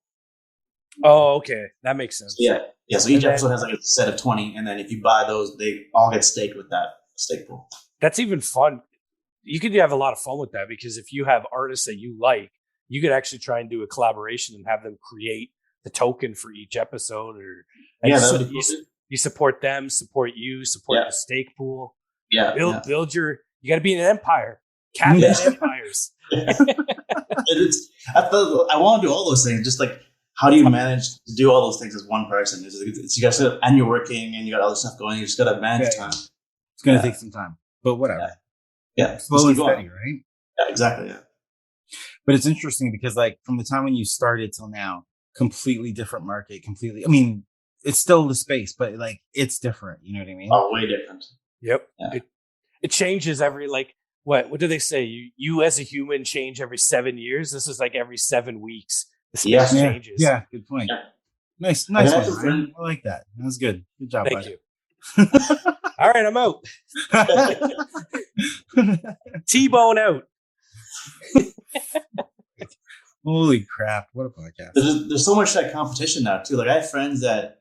Speaker 1: Oh, okay, that makes sense.
Speaker 3: Yeah. So each episode has like a set of 20, and then if you buy those, they all get staked with that stake pool.
Speaker 1: That's even fun. You could have a lot of fun with that because if you have artists that you like, you could actually try and do a collaboration and have them create the token for each episode. You support them, support you, support the stake pool.
Speaker 3: Yeah.
Speaker 1: Build your. You got to be an empire. Katman empires.
Speaker 3: I want to do all those things. Just like, how do you manage to do all those things as one person? You got to, and you're working, and you got other stuff going. You just got to manage time.
Speaker 2: It's going to take some time, but whatever.
Speaker 3: Yeah.
Speaker 2: Slow and steady, right?
Speaker 3: Yeah, exactly. Yeah.
Speaker 2: But it's interesting because like from the time when you started till now, completely different market, I mean, it's still the space, but like it's different. You know what I mean?
Speaker 3: Oh, way different.
Speaker 1: Yep.
Speaker 3: Yeah.
Speaker 1: It changes every like what do they say? You as a human change every 7 years. This is like every 7 weeks. The space changes.
Speaker 2: Yeah, good point.
Speaker 3: Yeah.
Speaker 2: Nice one, Ryan. I like that. That was good. Good job.
Speaker 1: Thank you. All right, I'm out. T-bone out.
Speaker 2: Holy crap! What a podcast.
Speaker 3: There's so much like competition now too. Like I have friends that,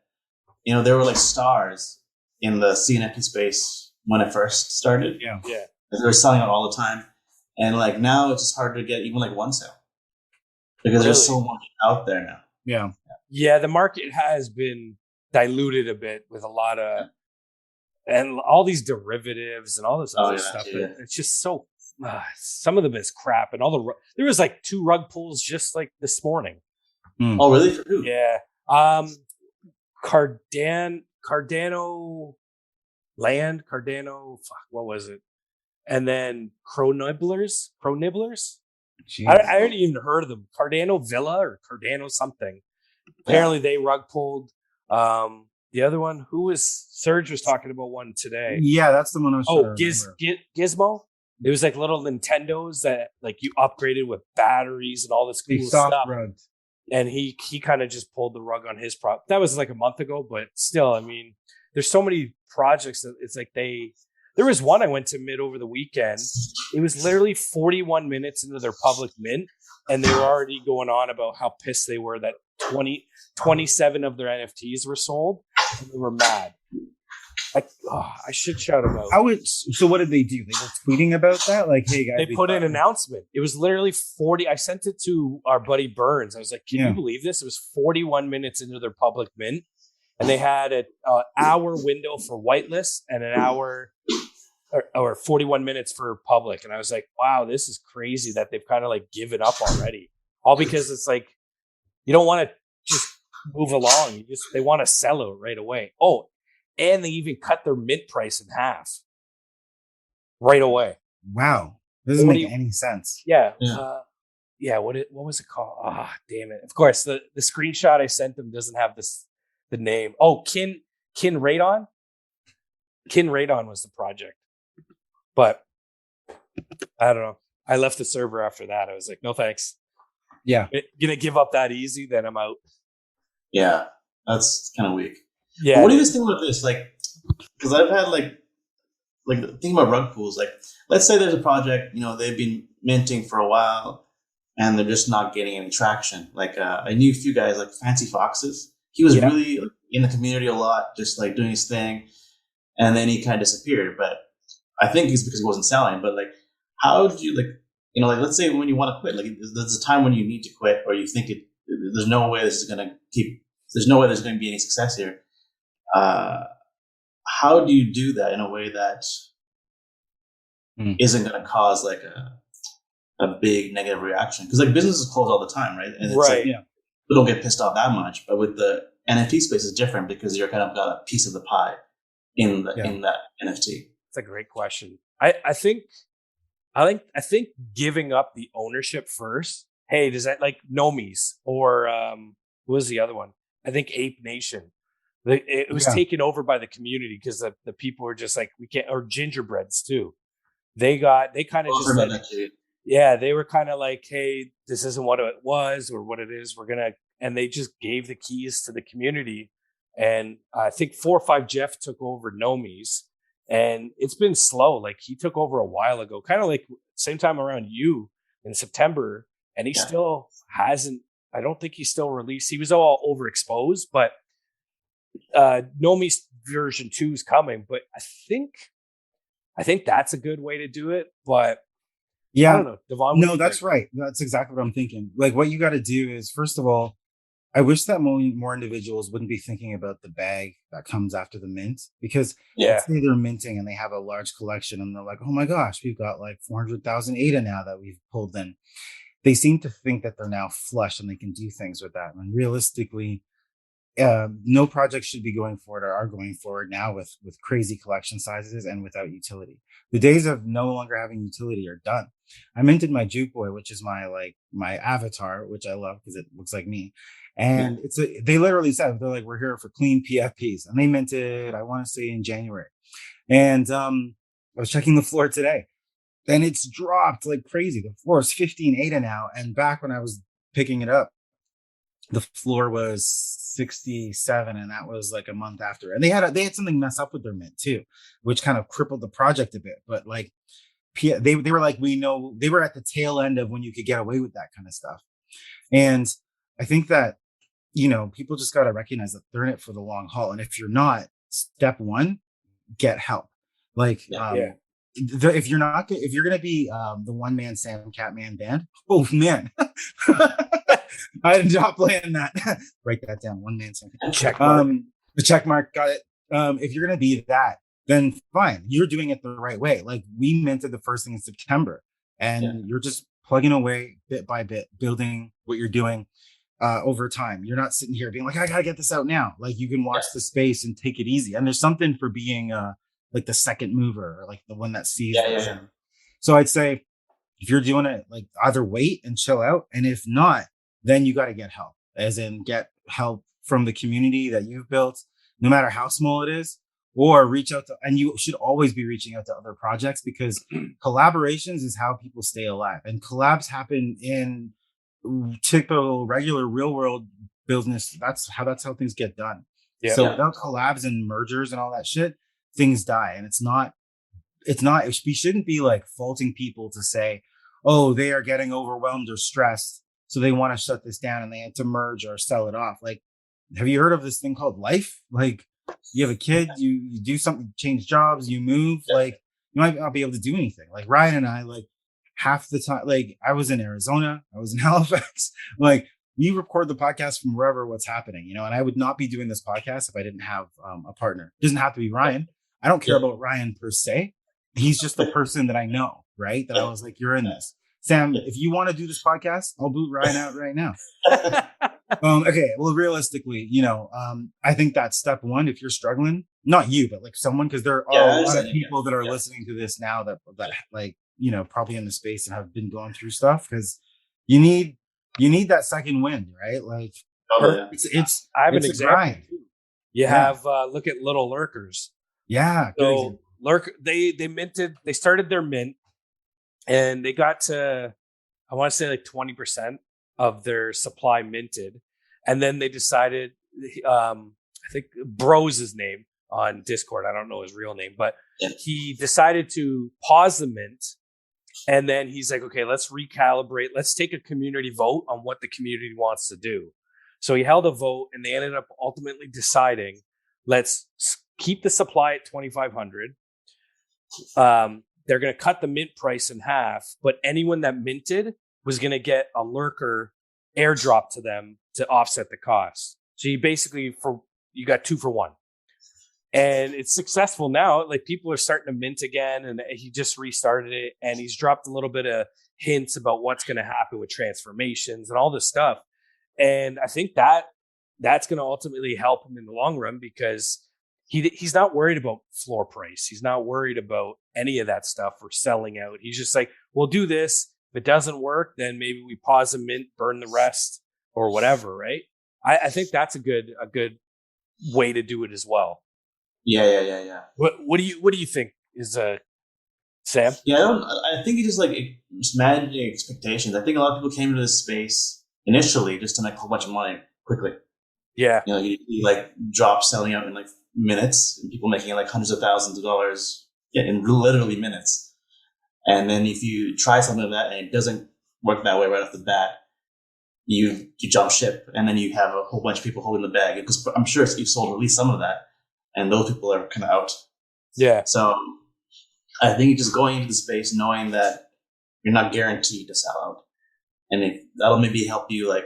Speaker 3: you know, they were like stars in the CNFT space when it first started.
Speaker 2: Yeah.
Speaker 3: They were selling out all the time, and like now it's just hard to get even like one sale because there's so much out there now.
Speaker 1: Yeah, the market has been diluted a bit with a lot of and all these derivatives and all this other stuff. It's just so some of them is crap, and there was like 2 rug pulls just like this morning.
Speaker 3: Oh, really? For who?
Speaker 1: Yeah, Cardano land, Cardano. Fuck, what was it? And then Crow Nibblers. I hadn't even heard of them. Cardano Villa or Cardano something. Apparently they rug pulled. The other one, Serge was talking about one today.
Speaker 2: Yeah, that's the one I was.
Speaker 1: Gizmo. It was like little Nintendos that like you upgraded with batteries and all this cool stuff.
Speaker 2: Rugs.
Speaker 1: And he kind of just pulled the rug on his prop. That was like a month ago, but still, I mean, there's so many projects that it's like there was one I went to mid over the weekend. It was literally 41 minutes into their public mint, and they were already going on about how pissed they were that 27 of their NFTs were sold, and they were mad. I should shout them out.
Speaker 2: So what did they do? They were tweeting about that? Like, hey guys.
Speaker 1: They put in an announcement. It was literally 40. I sent it to our buddy Burns. I was like, can you believe this? It was 41 minutes into their public mint. And they had an hour window for whitelist and an hour or 41 minutes for public. And I was like, wow, this is crazy that they've kind of like given up already. All because it's like, you don't want to just move along. They want to sell it right away. Oh, and they even cut their mint price in half right away.
Speaker 2: Wow. Doesn't make any sense.
Speaker 1: Yeah. What was it called? Damn it. Of course, the screenshot I sent them doesn't have the name. Oh, Kin Radon? Kin Radon was the project. But I don't know. I left the server after that. I was like, no thanks.
Speaker 2: Yeah.
Speaker 1: Gonna give up that easy, then I'm out.
Speaker 3: Yeah. That's kind of weak.
Speaker 1: Yeah.
Speaker 3: But what do you guys think about this? Like, because I've had like think about rug pools. Like, let's say there's a project, you know, they've been minting for a while and they're just not getting any traction. Like, I knew a few guys like Fancy Foxes. He was really in the community a lot, just like doing his thing. And then he kind of disappeared. But I think it's because he wasn't selling. But like, how do you let's say when you want to quit, like there's a time when you need to quit or you think there's no way this is going to there's no way there's going to be any success here. how do you do that in a way that isn't going to cause like a big negative reaction? Because like businesses close all the time, right? And it's
Speaker 1: Right.
Speaker 3: like,
Speaker 2: Yeah.
Speaker 3: we don't get pissed off that much. But with the NFT space, is different because you're kind of got a piece of the pie in that NFT.
Speaker 1: That's a great question. I think giving up the ownership first. Hey, does that like Nomies or who was the other one? I think Ape Nation. It was taken over by the community because the people were just like, we can't, or gingerbreads too. They kind of just said, yeah, they were kind of like, hey, this isn't what it was or what it is. And they just gave the keys to the community. And I think 4 or 5 Jeff took over Nomies, and it's been slow. Like he took over a while ago, kind of like same time around you in September. And he still hasn't, I don't think he's still released. He was all overexposed, but Nomies version 2 is coming. But I think that's a good way to do it. But
Speaker 2: yeah,
Speaker 1: I don't know, Devon.
Speaker 2: No, that's right. That's exactly what I'm thinking. Like what you got to do is, first of all, I wish that more individuals wouldn't be thinking about the bag that comes after the mint, because let's say they're minting and they have a large collection and they're like, oh my gosh, we've got like 400,000 ADA now that we've pulled in. They seem to think that they're now flush and they can do things with that. And realistically, no project should be going forward or are going forward now with crazy collection sizes and without utility. The days of no longer having utility are done. I minted my Juke Boy, which is my avatar, which I love because it looks like me. And they literally said, they're like, we're here for clean PFPs. And they minted, I want to say in January. And I was checking the floor today and it's dropped like crazy. The floor is 15 ADA now. And back when I was picking it up, the floor was 67, and that was like a month after. And they had something mess up with their mint too, which kind of crippled the project a bit. But like they were like, we know, they were at the tail end of when you could get away with that kind of stuff. And I think that, people just got to recognize that they're in it for the long haul. And if you're not, step one, get help. Like, if you're going to be the one man Sam Catman band, oh man, I did not plan that. Write that down. One man Sam.
Speaker 1: Check mark.
Speaker 2: The check mark. Got it. If you're going to be that, then fine. You're doing it the right way. Like we minted the first thing in September, and you're just plugging away bit by bit, building what you're doing over time. You're not sitting here being like, I gotta get this out now. Like you can watch the space and take it easy. And there's something for being like the second mover or like the one that sees. So I'd say if you're doing it, like either wait and chill out, and if not, then you got to get help. As in, get help from the community that you've built, no matter how small it is. Or reach out to, and you should always be reaching out to other projects, because collaborations is how people stay alive. And collabs happen in typical, regular, real world business. That's how things get done. Yeah. So without collabs and mergers and all that shit, things die. And we shouldn't be like faulting people to say, oh, they are getting overwhelmed or stressed, so they want to shut this down and they had to merge or sell it off. Like, have you heard of this thing called life? Like, you have a kid, you do something, change jobs, you move, like you might not be able to do anything. Like Ryan and I, like half the time, like I was in Arizona, I was in Halifax, like we record the podcast from wherever what's happening, and I would not be doing this podcast if I didn't have a partner. It doesn't have to be Ryan. I don't care about Ryan per se. He's just the person that I know, right? That I was like, you're in this. Sam, if you want to do this podcast, I'll boot Ryan out right now. Okay, well, realistically, I think that's step one. If you're struggling, not you, but like someone, because there are a lot of people that are listening to this now that like, probably in the space and have been going through stuff, because you need that second wind, right? Like, it's I have an example.
Speaker 1: You have look at Little Lurkers.
Speaker 2: Yeah.
Speaker 1: So they started their mint, and they got to, I want to say like 20% of their supply minted. And then they decided, I think Bro's his name on Discord. I don't know his real name, but he decided to pause the mint. And then he's like, okay, let's recalibrate. Let's take a community vote on what the community wants to do. So he held a vote, and they ended up ultimately deciding, let's keep the supply at 2,500. They're going to cut the mint price in half, but anyone that minted was going to get a lurker airdrop to them to offset the cost. So you basically, you got 2 for 1. and it's successful now. Like people are starting to mint again, and he just restarted it, and he's dropped a little bit of hints about what's going to happen with transformations and all this stuff. And I think that's going to ultimately help him in the long run, because he's not worried about floor price. He's not worried about any of that stuff or selling out. He's just like, we'll do this. If it doesn't work, then maybe we pause a mint, burn the rest, or whatever. Right? I think that's a good way to do it as well.
Speaker 3: Yeah.
Speaker 1: What do you think is Sam?
Speaker 3: Yeah, I think it's just managing expectations. I think a lot of people came into this space initially just to make a whole bunch of money quickly.
Speaker 1: Yeah.
Speaker 3: You like drops selling out in like minutes, and people making like hundreds of thousands of dollars in literally minutes. And then if you try something like that and it doesn't work that way right off the bat, you jump ship, and then you have a whole bunch of people holding the bag, because I'm sure you've sold at least some of that, and those people are kind of out.
Speaker 1: Yeah.
Speaker 3: So I think just going into the space knowing that you're not guaranteed to sell out, and that'll maybe help you like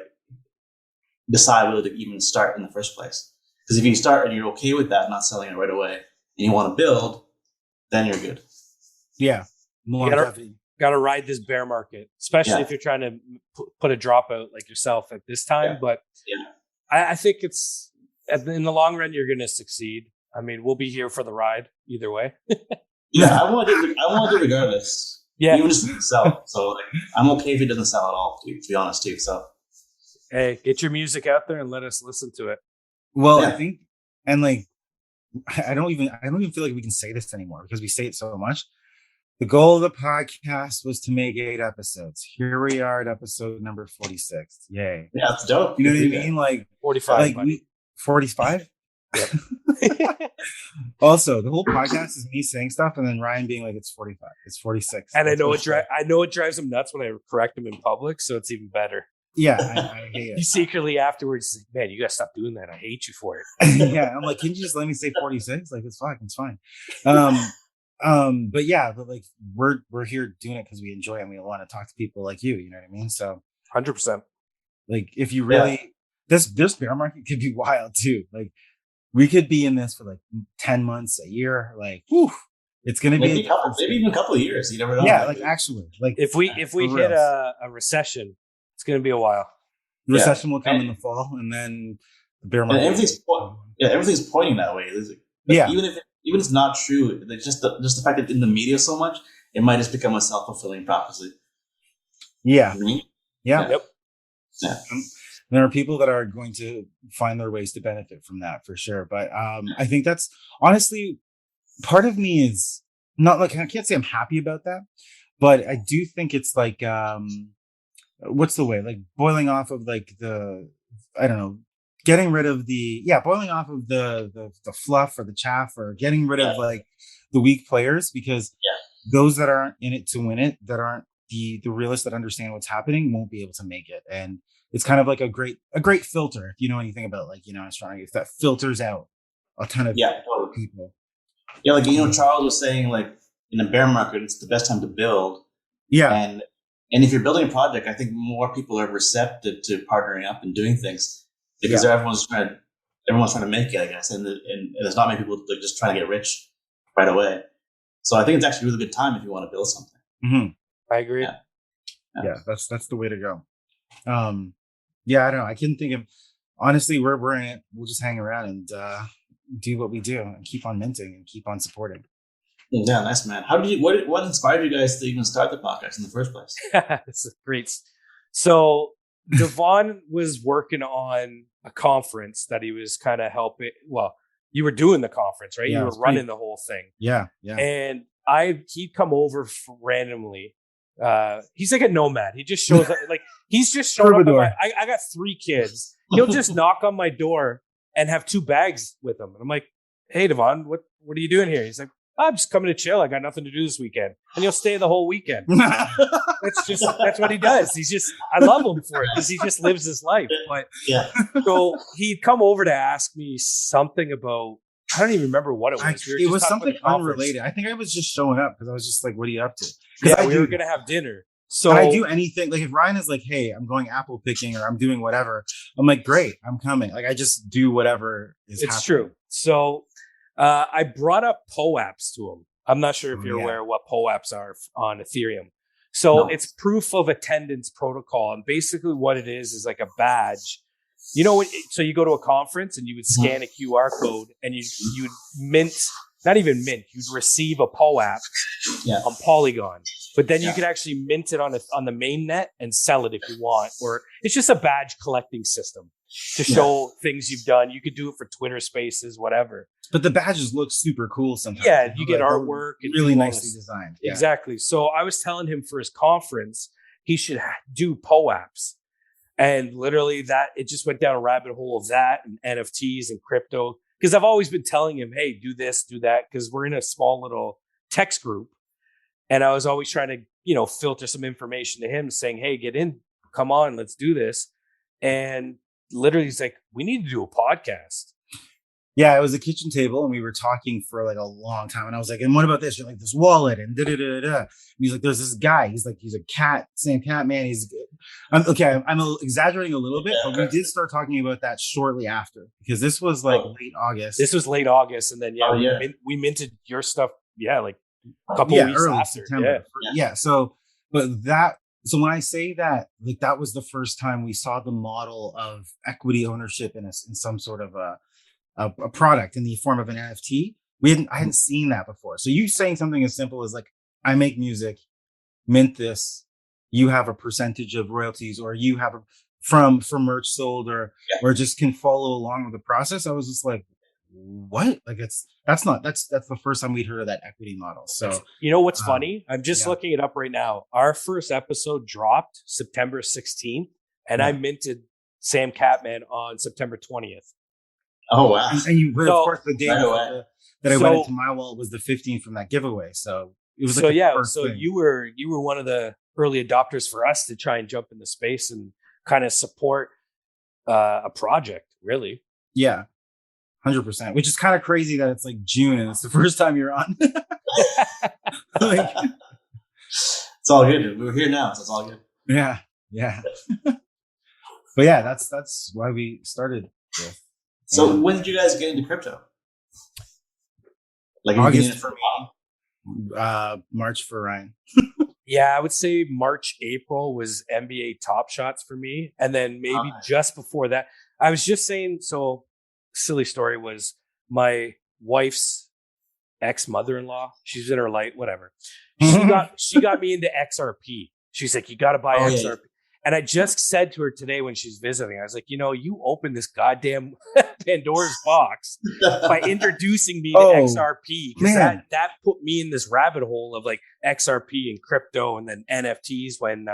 Speaker 3: decide whether to even start in the first place. Because if you start and you're okay with that, not selling it right away, and you want to build, then you're good.
Speaker 2: Yeah.
Speaker 1: Got to ride this bear market, especially if you're trying to put a dropout like yourself at this time. Yeah. But I think it's in the long run, you're going to succeed. I mean, we'll be here for the ride either way.
Speaker 3: Yeah, I want to do regardless.
Speaker 1: Yeah,
Speaker 3: even just sell. So like, I'm okay if it doesn't sell at all. To be honest, too. So
Speaker 1: hey, get your music out there and let us listen to it.
Speaker 2: Well, I think, and like, I don't even feel like we can say this anymore because we say it so much. The goal of the podcast was to make 8 episodes. Here we are at episode number 46. Yay.
Speaker 3: Yeah, that's dope.
Speaker 2: You know what I mean? Like
Speaker 1: 45.
Speaker 2: Like 45? Also, the whole podcast is me saying stuff and then Ryan being like, it's 45. It's 46.
Speaker 1: And I know it drives him nuts when I correct him in public, so it's even better.
Speaker 2: Yeah, I hate it.
Speaker 1: He secretly afterwards is like, man, you gotta stop doing that. I hate you for it.
Speaker 2: Yeah, I'm like, can you just let me say 46? Like, it's fine. But like we're here doing it because we enjoy it and we want to talk to people like you know what I mean? So
Speaker 1: 100%.
Speaker 2: Like if you really this bear market could be wild too. Like we could be in this for like 10 months, a year, like it's gonna
Speaker 3: maybe
Speaker 2: be
Speaker 3: maybe even a couple of years. You never know.
Speaker 2: Yeah, like actually. Like
Speaker 1: if we hit a recession, it's gonna be a while.
Speaker 2: Recession will come in the fall and then the bear market.
Speaker 3: And everything's pointing that way. Even if it's not true, just the fact that in the media so much, it might just become a self-fulfilling prophecy.
Speaker 2: Yeah.
Speaker 1: Yeah. Yep.
Speaker 3: Yeah.
Speaker 2: There are people that are going to find their ways to benefit from that for sure. But I think that's honestly part of me is not like, I can't say I'm happy about that, but I do think it's like, what's the way? Like boiling off of like getting rid of boiling off of the fluff or the chaff, or getting rid of like the weak players, because those that aren't in it to win it, that aren't the realists that understand what's happening, won't be able to make it. And it's kind of like a great filter, if you know anything about like, astronomy, if that filters out a ton of people.
Speaker 3: Yeah, like Charles was saying, like in a bear market, it's the best time to build.
Speaker 2: Yeah.
Speaker 3: And if you're building a project, I think more people are receptive to partnering up and doing things. Because everyone's trying to make it, I guess, and there's not many people like just trying to get rich right away. So I think it's actually a really good time if you want to build something.
Speaker 2: Mm-hmm.
Speaker 1: I agree.
Speaker 2: Yeah, that's the way to go. I don't know. I couldn't think of, honestly, we're in it. We'll just hang around and do what we do and keep on minting and keep on supporting.
Speaker 3: Yeah, nice, man. What inspired you guys to even start the podcast in the first place?
Speaker 1: It's great. So Devon was working on a conference that he was kind of helping. Well, you were doing the conference, right?
Speaker 2: Yeah,
Speaker 1: you were running the whole thing.
Speaker 2: Yeah.
Speaker 1: And he'd come over randomly. He's like a nomad. He just shows up. Like he's just showing up. I got 3 kids. He'll just knock on my door and have 2 bags with him. And I'm like, hey, Devon, what are you doing here? He's like, I'm just coming to chill. I got nothing to do this weekend. And he'll stay the whole weekend. That's what he does. I love him for it because he just lives his life. But so he'd come over to ask me something about, I don't even remember what it was.
Speaker 2: It was something unrelated. I think I was just showing up because I was just like, what are you up to?
Speaker 1: Yeah, we were going to have dinner. So
Speaker 2: I do anything. Like if Ryan is like, hey, I'm going apple picking or I'm doing whatever, I'm like, great, I'm coming. Like I just do whatever is happening.
Speaker 1: It's true. So I brought up POAPs to him. I'm not sure if you're
Speaker 2: Yeah.
Speaker 1: aware of what POAPs are on Ethereum. So
Speaker 3: No.
Speaker 1: it's proof of attendance protocol. And basically what it is like a badge. You know, so you go to a conference and you would scan a QR code and you'd not even mint, you'd receive a POAP
Speaker 3: Yeah.
Speaker 1: on Polygon. But then you
Speaker 3: Yeah.
Speaker 1: could actually mint it on the main net and sell it if you want. Or it's just a badge collecting system to show things you've done. You could do it for Twitter Spaces, whatever.
Speaker 2: But the badges look super cool sometimes.
Speaker 1: Yeah, you get
Speaker 2: Like,
Speaker 1: artwork. And
Speaker 2: really
Speaker 1: do all
Speaker 2: nicely
Speaker 1: this.
Speaker 2: designed. Yeah.
Speaker 1: Exactly. So I was telling him for his conference, he should do POAPs. And literally it just went down a rabbit hole of that and NFTs and crypto. Because I've always been telling him, hey, do this, do that. Because we're in a small little text group. And I was always trying to, filter some information to him saying, hey, get in, come on, let's do this. And literally he's like, we need to do a podcast.
Speaker 2: Yeah, it was a kitchen table and we were talking for like a long time. And I was like, and what about this? You're like, this wallet and da-da-da-da. And he's like, there's this guy. He's like, he's a cat, same cat man. He's good. I'm exaggerating a little bit, but we did start talking about that shortly after because this was like late August.
Speaker 1: This was late August. And then, we minted your stuff. Yeah, like a couple weeks
Speaker 2: early
Speaker 1: after.
Speaker 2: September. Yeah. So when I say that, like that was the first time we saw the model of equity ownership in some sort of a product in the form of an NFT. I hadn't seen that before. So you saying something as simple as like, I make music, mint this, you have a percentage of royalties, or you have from merch sold, or just can follow along with the process. I was just like, what? Like that's the first time we'd heard of that equity model. So
Speaker 1: you know what's funny? I'm just looking it up right now. Our first episode dropped September 16th, and I minted Sam Katman on September 20th.
Speaker 3: Oh wow!
Speaker 2: And you, of course, the day that I went into my wallet was the 15th from that giveaway. So it was
Speaker 1: so you were one of the early adopters for us to try and jump in the space and kind of support a project, really.
Speaker 2: Yeah, 100%. Which is kind of crazy that it's like June and it's the first time you're on.
Speaker 3: It's all good. We're here now, so it's all good.
Speaker 2: Yeah. But yeah, that's why we started with.
Speaker 3: So when did you guys get into crypto? Like
Speaker 2: August for me, March for Ryan.
Speaker 1: Yeah, I would say March, April was NBA Top Shots for me. And then maybe just before that, I was just saying, so silly story was my wife's ex-mother-in-law. She's in her light, whatever. She got me into XRP. She's like, you got to buy XRP. Yeah. And I just said to her today when she's visiting, I was like, you opened this goddamn Pandora's box by introducing me to XRP. Because that put me in this rabbit hole of like XRP and crypto and then NFTs when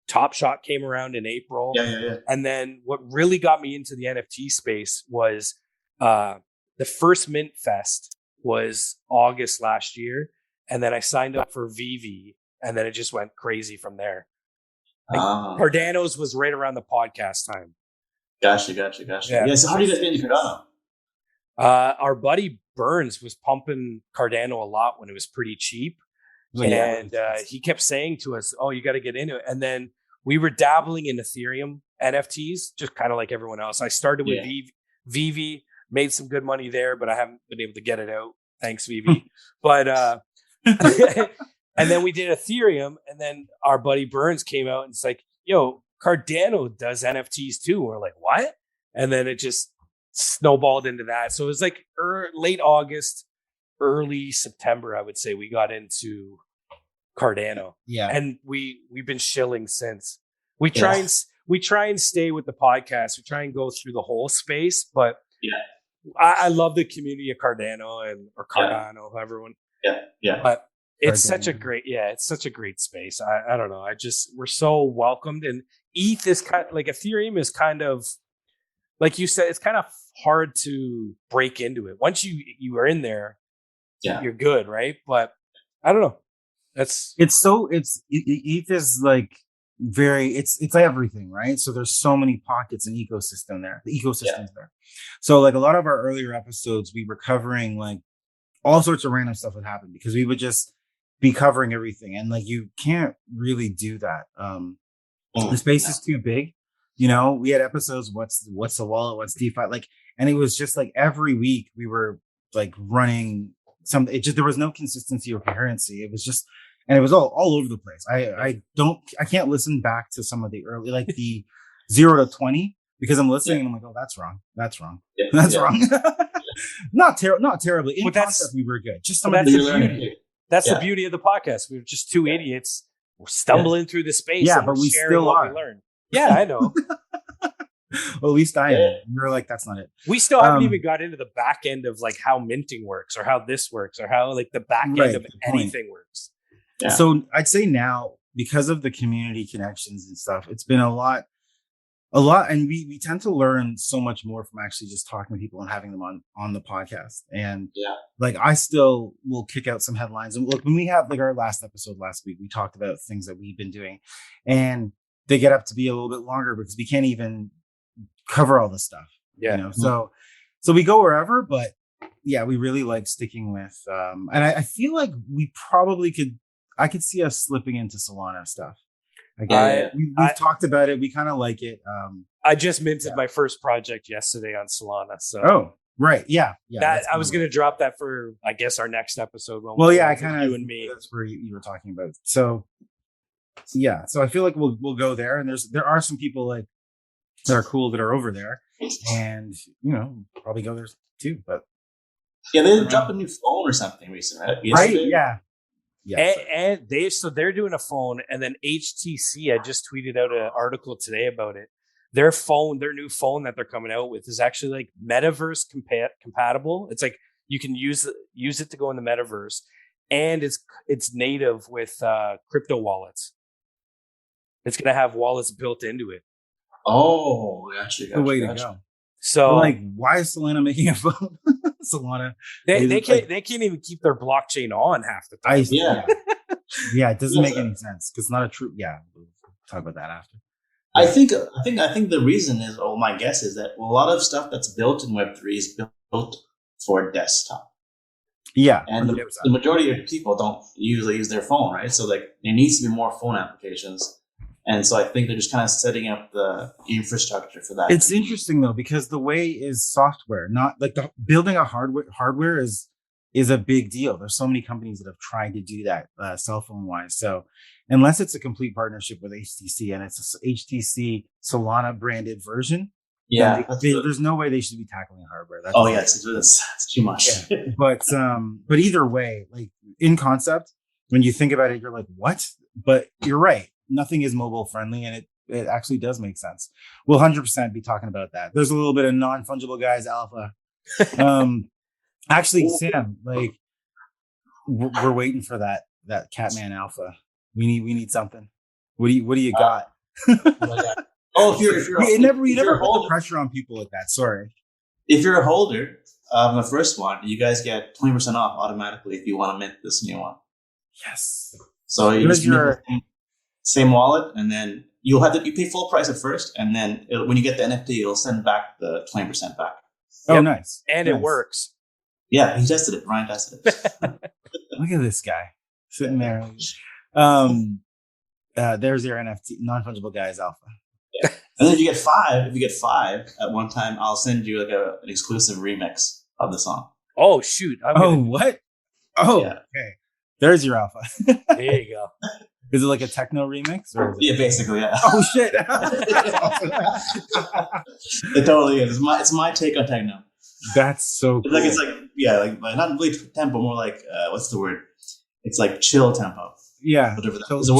Speaker 1: Top Shot came around in April.
Speaker 3: Yeah.
Speaker 1: And then what really got me into the NFT space was the first Mint Fest was August last year. And then I signed up for VV and then it just went crazy from there. Cardano's was right around the podcast time.
Speaker 3: Gotcha. Yeah. So how do you guys get into Cardano?
Speaker 1: Our buddy Burns was pumping Cardano a lot when it was pretty cheap. And he kept saying to us, oh, you got to get into it. And then we were dabbling in Ethereum NFTs, just kind of like everyone else. I started with VV, made some good money there, but I haven't been able to get it out. Thanks, VV. But and then we did Ethereum, and then our buddy Burns came out and it's like, yo, Cardano does NFTs too. We're like, what? And then it just snowballed into that. So it was like late August, early September, I would say we got into Cardano. Yeah. And we've been shilling since. We try and stay with the podcast. We try and go through the whole space, but I love the community of Cardano or Cardano, however one.
Speaker 3: Yeah.
Speaker 1: But it's such a great space. I don't know. We're so welcomed, and ETH is kind of like Ethereum is kind of like you said, it's kind of hard to break into it. Once you are in there, you're good, right? But I don't know.
Speaker 2: ETH is like it's everything, right? So there's so many pockets and ecosystem there. The ecosystem's there. So like a lot of our earlier episodes, we were covering like all sorts of random stuff would happen because we would just be covering everything. And like, you can't really do that. The space is too big. We had episodes, what's the wallet? What's DeFi? Like, and it was just like every week we were like running some. It just there was no consistency or coherency. It was just, and it was all over the place. I can't listen back to some of the early, like the 0 to 20, because I'm listening and I'm like, oh, that's wrong. That's wrong. That's wrong. Not terribly. In concept, we were good. Just some of the
Speaker 1: beauty. That's the beauty of the podcast. We were just two idiots stumbling through the space.
Speaker 2: Yeah, but we still are.
Speaker 1: We learned. Yeah, I know.
Speaker 2: Well, at least I am. You're like, that's not it.
Speaker 1: We still haven't even got into the back end of like how minting works or how this works or how like the back end of anything works.
Speaker 2: Yeah. So I'd say now, because of the community connections and stuff, it's been a lot. And we tend to learn so much more from actually just talking to people and having them on the podcast. And like, I still will kick out some headlines. And look, when we have like our last episode last week, we talked about things that we've been doing, and they get up to be a little bit longer because we can't even cover all the stuff. Yeah. You know, so we go wherever, but yeah, we really like sticking with, and I feel like we probably I could see us slipping into Solana stuff. Again, we've talked about it. We kind of like it.
Speaker 1: I just minted my first project yesterday on Solana. So
Speaker 2: right, yeah.
Speaker 1: That I was going to drop that for, I guess, our next episode.
Speaker 2: I kind of you and me. That's where you were talking about. So yeah, so I feel like we'll go there, and there are some people like that are cool that are over there, and you know, probably go there too. But
Speaker 3: yeah, they dropped a new phone or something recently, right?
Speaker 2: Right? Yeah.
Speaker 1: Yeah, and they're doing a phone, and then HTC. I just tweeted out an article today about it. Their new phone that they're coming out with is actually like metaverse compatible. It's like you can use it to go in the metaverse, and it's native with crypto wallets. It's gonna have wallets built into it.
Speaker 3: Oh, gotcha.
Speaker 2: The way to go.
Speaker 1: So,
Speaker 2: like, why is Solana making a phone? Solana,
Speaker 1: they can't even keep their blockchain on half the time.
Speaker 2: Yeah, it doesn't make any sense because it's not a true. Yeah, we'll talk about that after.
Speaker 3: I think the reason is, my guess is that a lot of stuff that's built in Web3 is built for desktop.
Speaker 2: Yeah,
Speaker 3: and the majority of people don't usually use their phone, right? So like, there needs to be more phone applications. And so I think they're just kind of setting up the infrastructure for that.
Speaker 2: It's interesting though, because the way is software, not like building a hardware is a big deal. There's so many companies that have tried to do that cell phone wise. So unless it's a complete partnership with HTC and it's a HTC Solana branded version, there's no way they should be tackling hardware.
Speaker 3: It's too much.
Speaker 2: Yeah. But either way, like in concept, when you think about it, you're like, what? But you're right. Nothing is mobile friendly, and it actually does make sense. We'll 100% be talking about that. There's a little bit of non-fungible guys alpha. Actually, Sam, like we're waiting for that Katman alpha. We need something. What do you got? You never put the pressure on people like that. Sorry.
Speaker 3: If you're a holder of the first one, you guys get 20% off automatically if you want to mint this new one.
Speaker 2: Yes.
Speaker 3: So you just same wallet, and then you pay full price at first, and then when you get the NFT, it'll send back the 20% back.
Speaker 2: Oh, nice.
Speaker 1: And
Speaker 2: nice.
Speaker 1: It works.
Speaker 3: Yeah, he tested it. Ryan tested it.
Speaker 2: Look at this guy sitting there. There's your NFT, non-fungible guys alpha.
Speaker 3: Yeah. And then if you get five at one time, I'll send you like an exclusive remix of the song.
Speaker 1: Oh shoot!
Speaker 2: What? Oh, yeah. Okay. There's your alpha.
Speaker 1: There you go.
Speaker 2: Is it like a techno remix? Or
Speaker 3: yeah, basically, yeah.
Speaker 2: Oh shit!
Speaker 3: It totally is. It's my take on techno.
Speaker 2: That's so cool.
Speaker 3: It's like not really tempo, more like what's the word? It's like chill tempo.
Speaker 2: Yeah,
Speaker 3: whatever that is.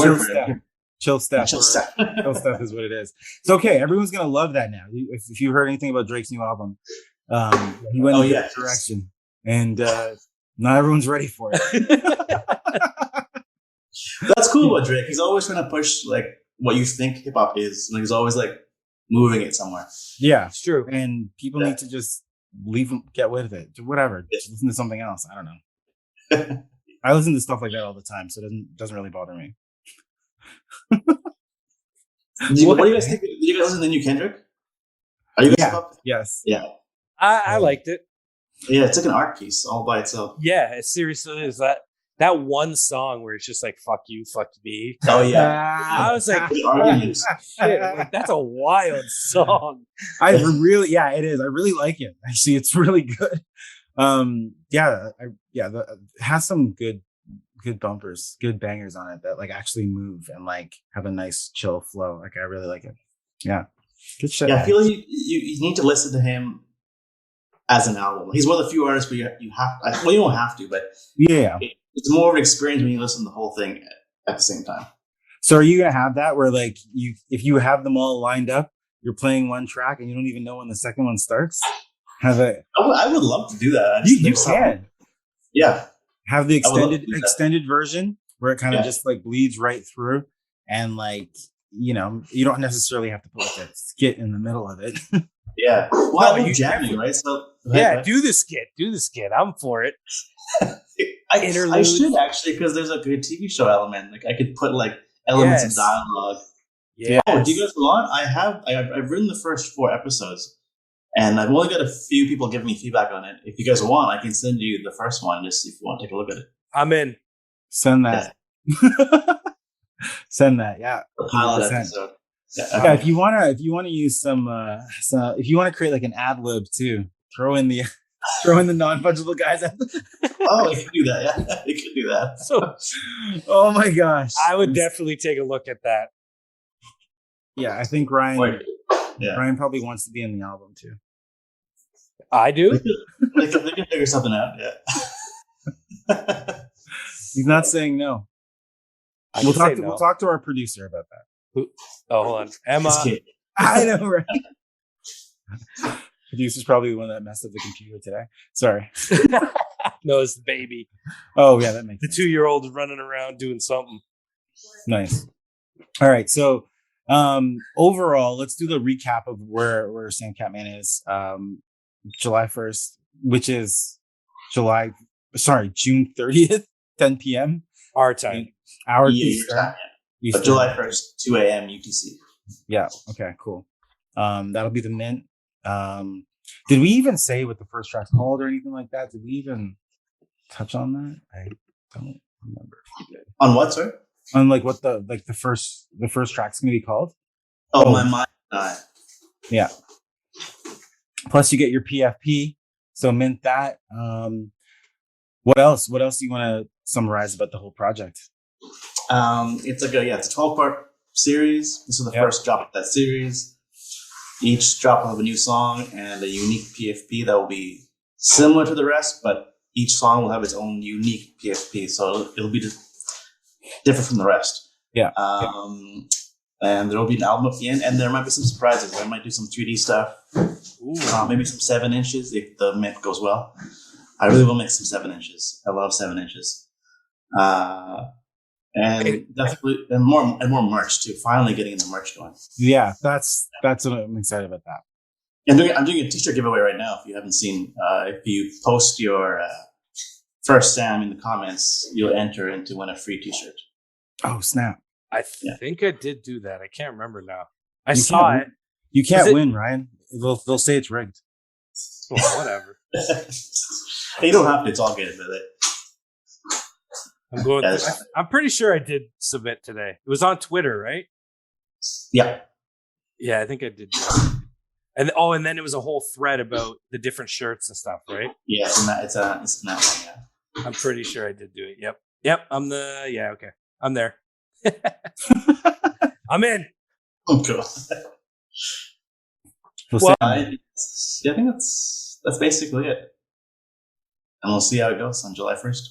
Speaker 3: Chill
Speaker 2: step. Chill step. Chill step is what it is. It's okay. Everyone's gonna love that now. If you heard anything about Drake's new album, he went in that direction, and not everyone's ready for it.
Speaker 3: That's cool about Drake. He's always trying to push like what you think hip hop is. Like, he's always like moving it somewhere.
Speaker 2: Yeah,
Speaker 1: it's true.
Speaker 2: And people need to just leave them, get rid of it. Whatever. Just listen to something else. I don't know. I listen to stuff like that all the time, so it doesn't really bother me.
Speaker 3: What do you guys think? Did you guys listen to the new Kendrick? Are you guys up?
Speaker 2: Yes.
Speaker 3: Yeah.
Speaker 1: I liked it.
Speaker 3: Yeah, it's like an art piece all by itself.
Speaker 1: Yeah, it seriously is. That one song where it's just like "fuck you, fuck me."
Speaker 3: Oh yeah,
Speaker 1: I was like, shit, like, that's a wild song.
Speaker 2: It is. I really like it. Actually, it's really good. It has some good bumpers, good bangers on it that like actually move and like have a nice chill flow. Like I really like it. Yeah, good shit.
Speaker 3: Yeah, I feel you need to listen to him as an album. He's one of the few artists where you have. Well, you don't have to, but it's more of an experience when you listen to the whole thing at the same time.
Speaker 2: So are you gonna have that where like if you have them all lined up, you're playing one track and you don't even know when the second one starts? Have it?
Speaker 3: I would love to do that.
Speaker 2: You can.
Speaker 3: Yeah.
Speaker 2: Have the extended version where it kind of just like bleeds right through, and like you don't necessarily have to put like a skit in the middle of it.
Speaker 3: Yeah. Well, you're jamming, right? So
Speaker 1: do the skit. I'm for it.
Speaker 3: I should actually, because there's a good TV show element. Like I could put like elements of dialogue.
Speaker 1: Yeah.
Speaker 3: Oh, do you guys want? I've written the first 4 episodes, and I've only got a few people giving me feedback on it. If you guys want, I can send you the first one just if you want to take a look at it.
Speaker 1: I'm in.
Speaker 2: Send that. Yeah. Send that. Yeah.
Speaker 3: The pilot episode.
Speaker 2: Yeah. If you wanna use some if you want to create like an ad lib too, throw in the non-fungible guys.
Speaker 3: Oh, you can do that. Yeah, you can do that.
Speaker 1: So,
Speaker 2: oh my gosh,
Speaker 1: I would definitely take a look at that.
Speaker 2: Yeah, I think Ryan probably wants to be in the album too.
Speaker 1: I do.
Speaker 3: They can figure something out. Yeah.
Speaker 2: He's not saying no. We'll talk to our producer about that.
Speaker 1: Oh, hold on, Emma.
Speaker 2: I know, right? Producer's probably the one that messed up the computer today. Sorry.
Speaker 1: No, it's the baby.
Speaker 2: Oh yeah, that makes
Speaker 1: sense. The 2-year-old is running around doing something.
Speaker 2: Nice. All right, so overall, let's do the recap of where Sam Katman is. July 1st, which is June 30th, 10 p.m.
Speaker 1: Our time.
Speaker 2: Our
Speaker 3: time. But July 1st, 2 a.m. UTC.
Speaker 2: Yeah. Okay. Cool. That'll be the mint. Did we even say what the first track's called or anything like that? Did we even touch on that? I don't remember if we did.
Speaker 3: On what, sir?
Speaker 2: On like what the first track's gonna be called?
Speaker 3: Oh, my mind.
Speaker 2: Yeah. Plus, you get your PFP, so mint that. What else? What else do you want to summarize about the whole project?
Speaker 3: It's a 12-part series. This is the first drop of that series. Each drop will have a new song and a unique PFP that will be similar to the rest, but each song will have its own unique PFP, so it'll be different from the rest.
Speaker 2: Yeah.
Speaker 3: And there will be an album at the end, and there might be some surprises. I might do some 3D stuff, maybe some 7 inches if the mint goes well. I really will make some 7 inches. I love 7 inches. And definitely, and more merch too. Finally getting the merch going.
Speaker 2: Yeah, that's what I'm excited about that.
Speaker 3: And I'm doing a t-shirt giveaway right now. If you haven't seen, if you post your first Sam in the comments, you'll enter to win a free t-shirt.
Speaker 2: Oh snap!
Speaker 1: I think I did do that. I can't remember now. I saw it.
Speaker 2: You can't win, Ryan. They'll say it's rigged.
Speaker 1: Well, whatever.
Speaker 3: You don't have to. It's all good with it.
Speaker 1: I'm going. I'm pretty sure I did submit today. It was on Twitter, right?
Speaker 3: Yeah.
Speaker 1: Yeah, I think I did. And then it was a whole thread about the different shirts and stuff, right?
Speaker 3: Yeah, it's in that one. Yeah.
Speaker 1: I'm pretty sure I did do it. Yep. Okay. I'm there. I'm in.
Speaker 3: Oh god. Well, I think that's basically it. And we'll see how it goes on July 1st.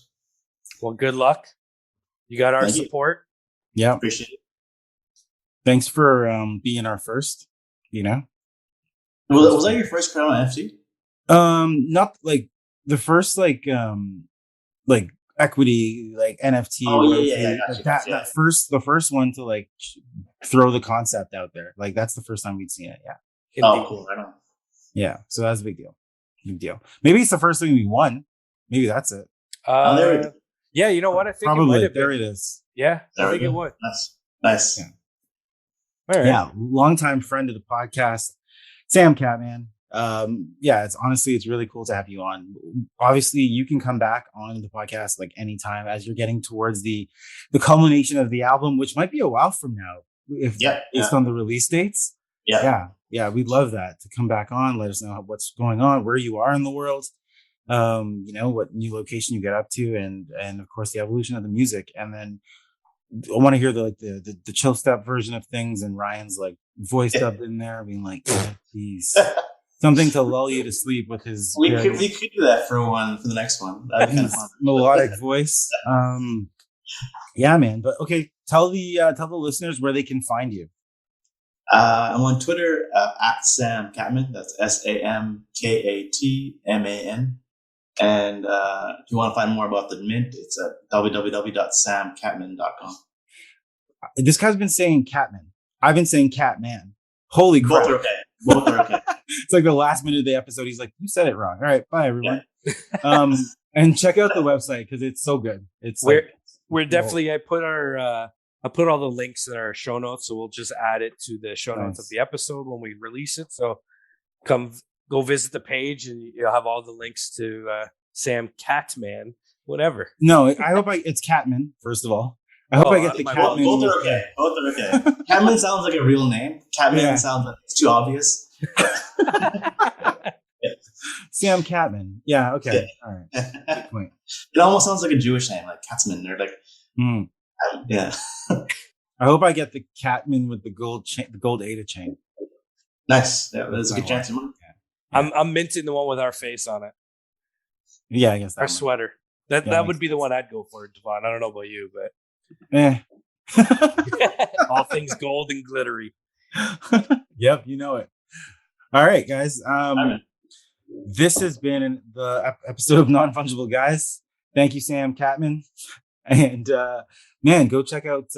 Speaker 1: Well, good luck. You got our support.
Speaker 2: Yeah.
Speaker 3: Appreciate it.
Speaker 2: Thanks for being our first,
Speaker 3: Was that your first crown on NFT?
Speaker 2: Not like the first like equity, like NFT.
Speaker 3: Oh yeah.
Speaker 2: The first one to like throw the concept out there. Like that's the first time we'd seen it. Yeah.
Speaker 3: Oh, cool. Right on.
Speaker 2: Yeah. So that's a big deal. Maybe it's the first thing we won. Maybe that's it.
Speaker 1: Yeah, you know what? I think
Speaker 2: probably
Speaker 1: it might have
Speaker 2: there
Speaker 1: been.
Speaker 2: It is.
Speaker 1: Yeah, I think it would.
Speaker 3: Nice.
Speaker 2: Yeah.
Speaker 1: All right.
Speaker 2: Yeah, longtime friend of the podcast, Sam Katman. It's really cool to have you on. Obviously, you can come back on the podcast like anytime as you're getting towards the culmination of the album, which might be a while from now, based on the release dates.
Speaker 3: Yeah,
Speaker 2: we'd love that to come back on. Let us know what's going on, where you are in the world. what new location you get up to, and of course the evolution of the music. And then I want to hear the chill step version of things, and Ryan's like voice dubbed in there, being like, "Geez." Something to lull you to sleep with his.
Speaker 3: We could do that for the next one. That'd be kind of fun.
Speaker 2: Melodic voice. Yeah, man. But okay, tell the listeners where they can find you.
Speaker 3: I'm on Twitter at Sam Katman. That's SamKatman. And if you want to find more about the Mint, it's at www.samkatman.com.
Speaker 2: This guy's been saying Catman. I've been saying Catman. Holy crap.
Speaker 3: Both are okay.
Speaker 2: It's like the last minute of the episode. He's like, you said it wrong. All right. Bye, everyone. Yeah. And check out the website because it's so good. It's
Speaker 1: we're definitely, I put all the links in our show notes. So we'll just add it to the show notes of the episode when we release it. So go visit the page and you'll have all the links to Sam Katman, whatever.
Speaker 2: No, I hope it's Catman, first of all. I hope I get the Catman.
Speaker 3: Both are okay. Catman sounds like a real name. Catman sounds like it's too obvious.
Speaker 2: Sam Catman. Yeah, okay. Yeah. All right. Good point.
Speaker 3: It almost sounds like a Jewish name, like Katzman, or like yeah.
Speaker 2: I hope I get the Catman with the gold Ada chain.
Speaker 3: Nice. Yeah, there's a good chance you might.
Speaker 1: Yeah. I'm minting the one with our face on it.
Speaker 2: Yeah, I guess
Speaker 1: our sweater. That would be the one I'd go for, Devon. I don't know about you, but all things gold and glittery.
Speaker 2: Yep, you know it. All right, guys. This has been the episode of Non-Fungible Guys. Thank you, Sam Katman. And man, go check out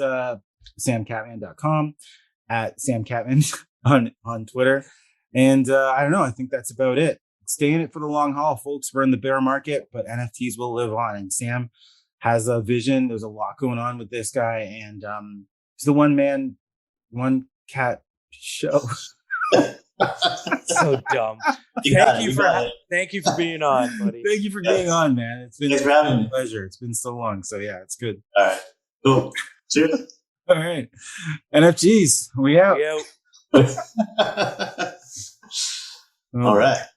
Speaker 2: samkatman.com, at Sam Katman on Twitter. And I don't know, I think that's about it. Stay in it for the long haul, folks. We're in the bear market, but NFTs will live on. And Sam has a vision. There's a lot going on with this guy. And it's the one cat show.
Speaker 1: So dumb. Thank you for being on, buddy.
Speaker 2: Thank you for being on, man. It's been a pleasure. It's been so long. So yeah, it's good.
Speaker 3: All right. Cool. Cheers.
Speaker 2: All right. NFGs. We out.
Speaker 3: All right.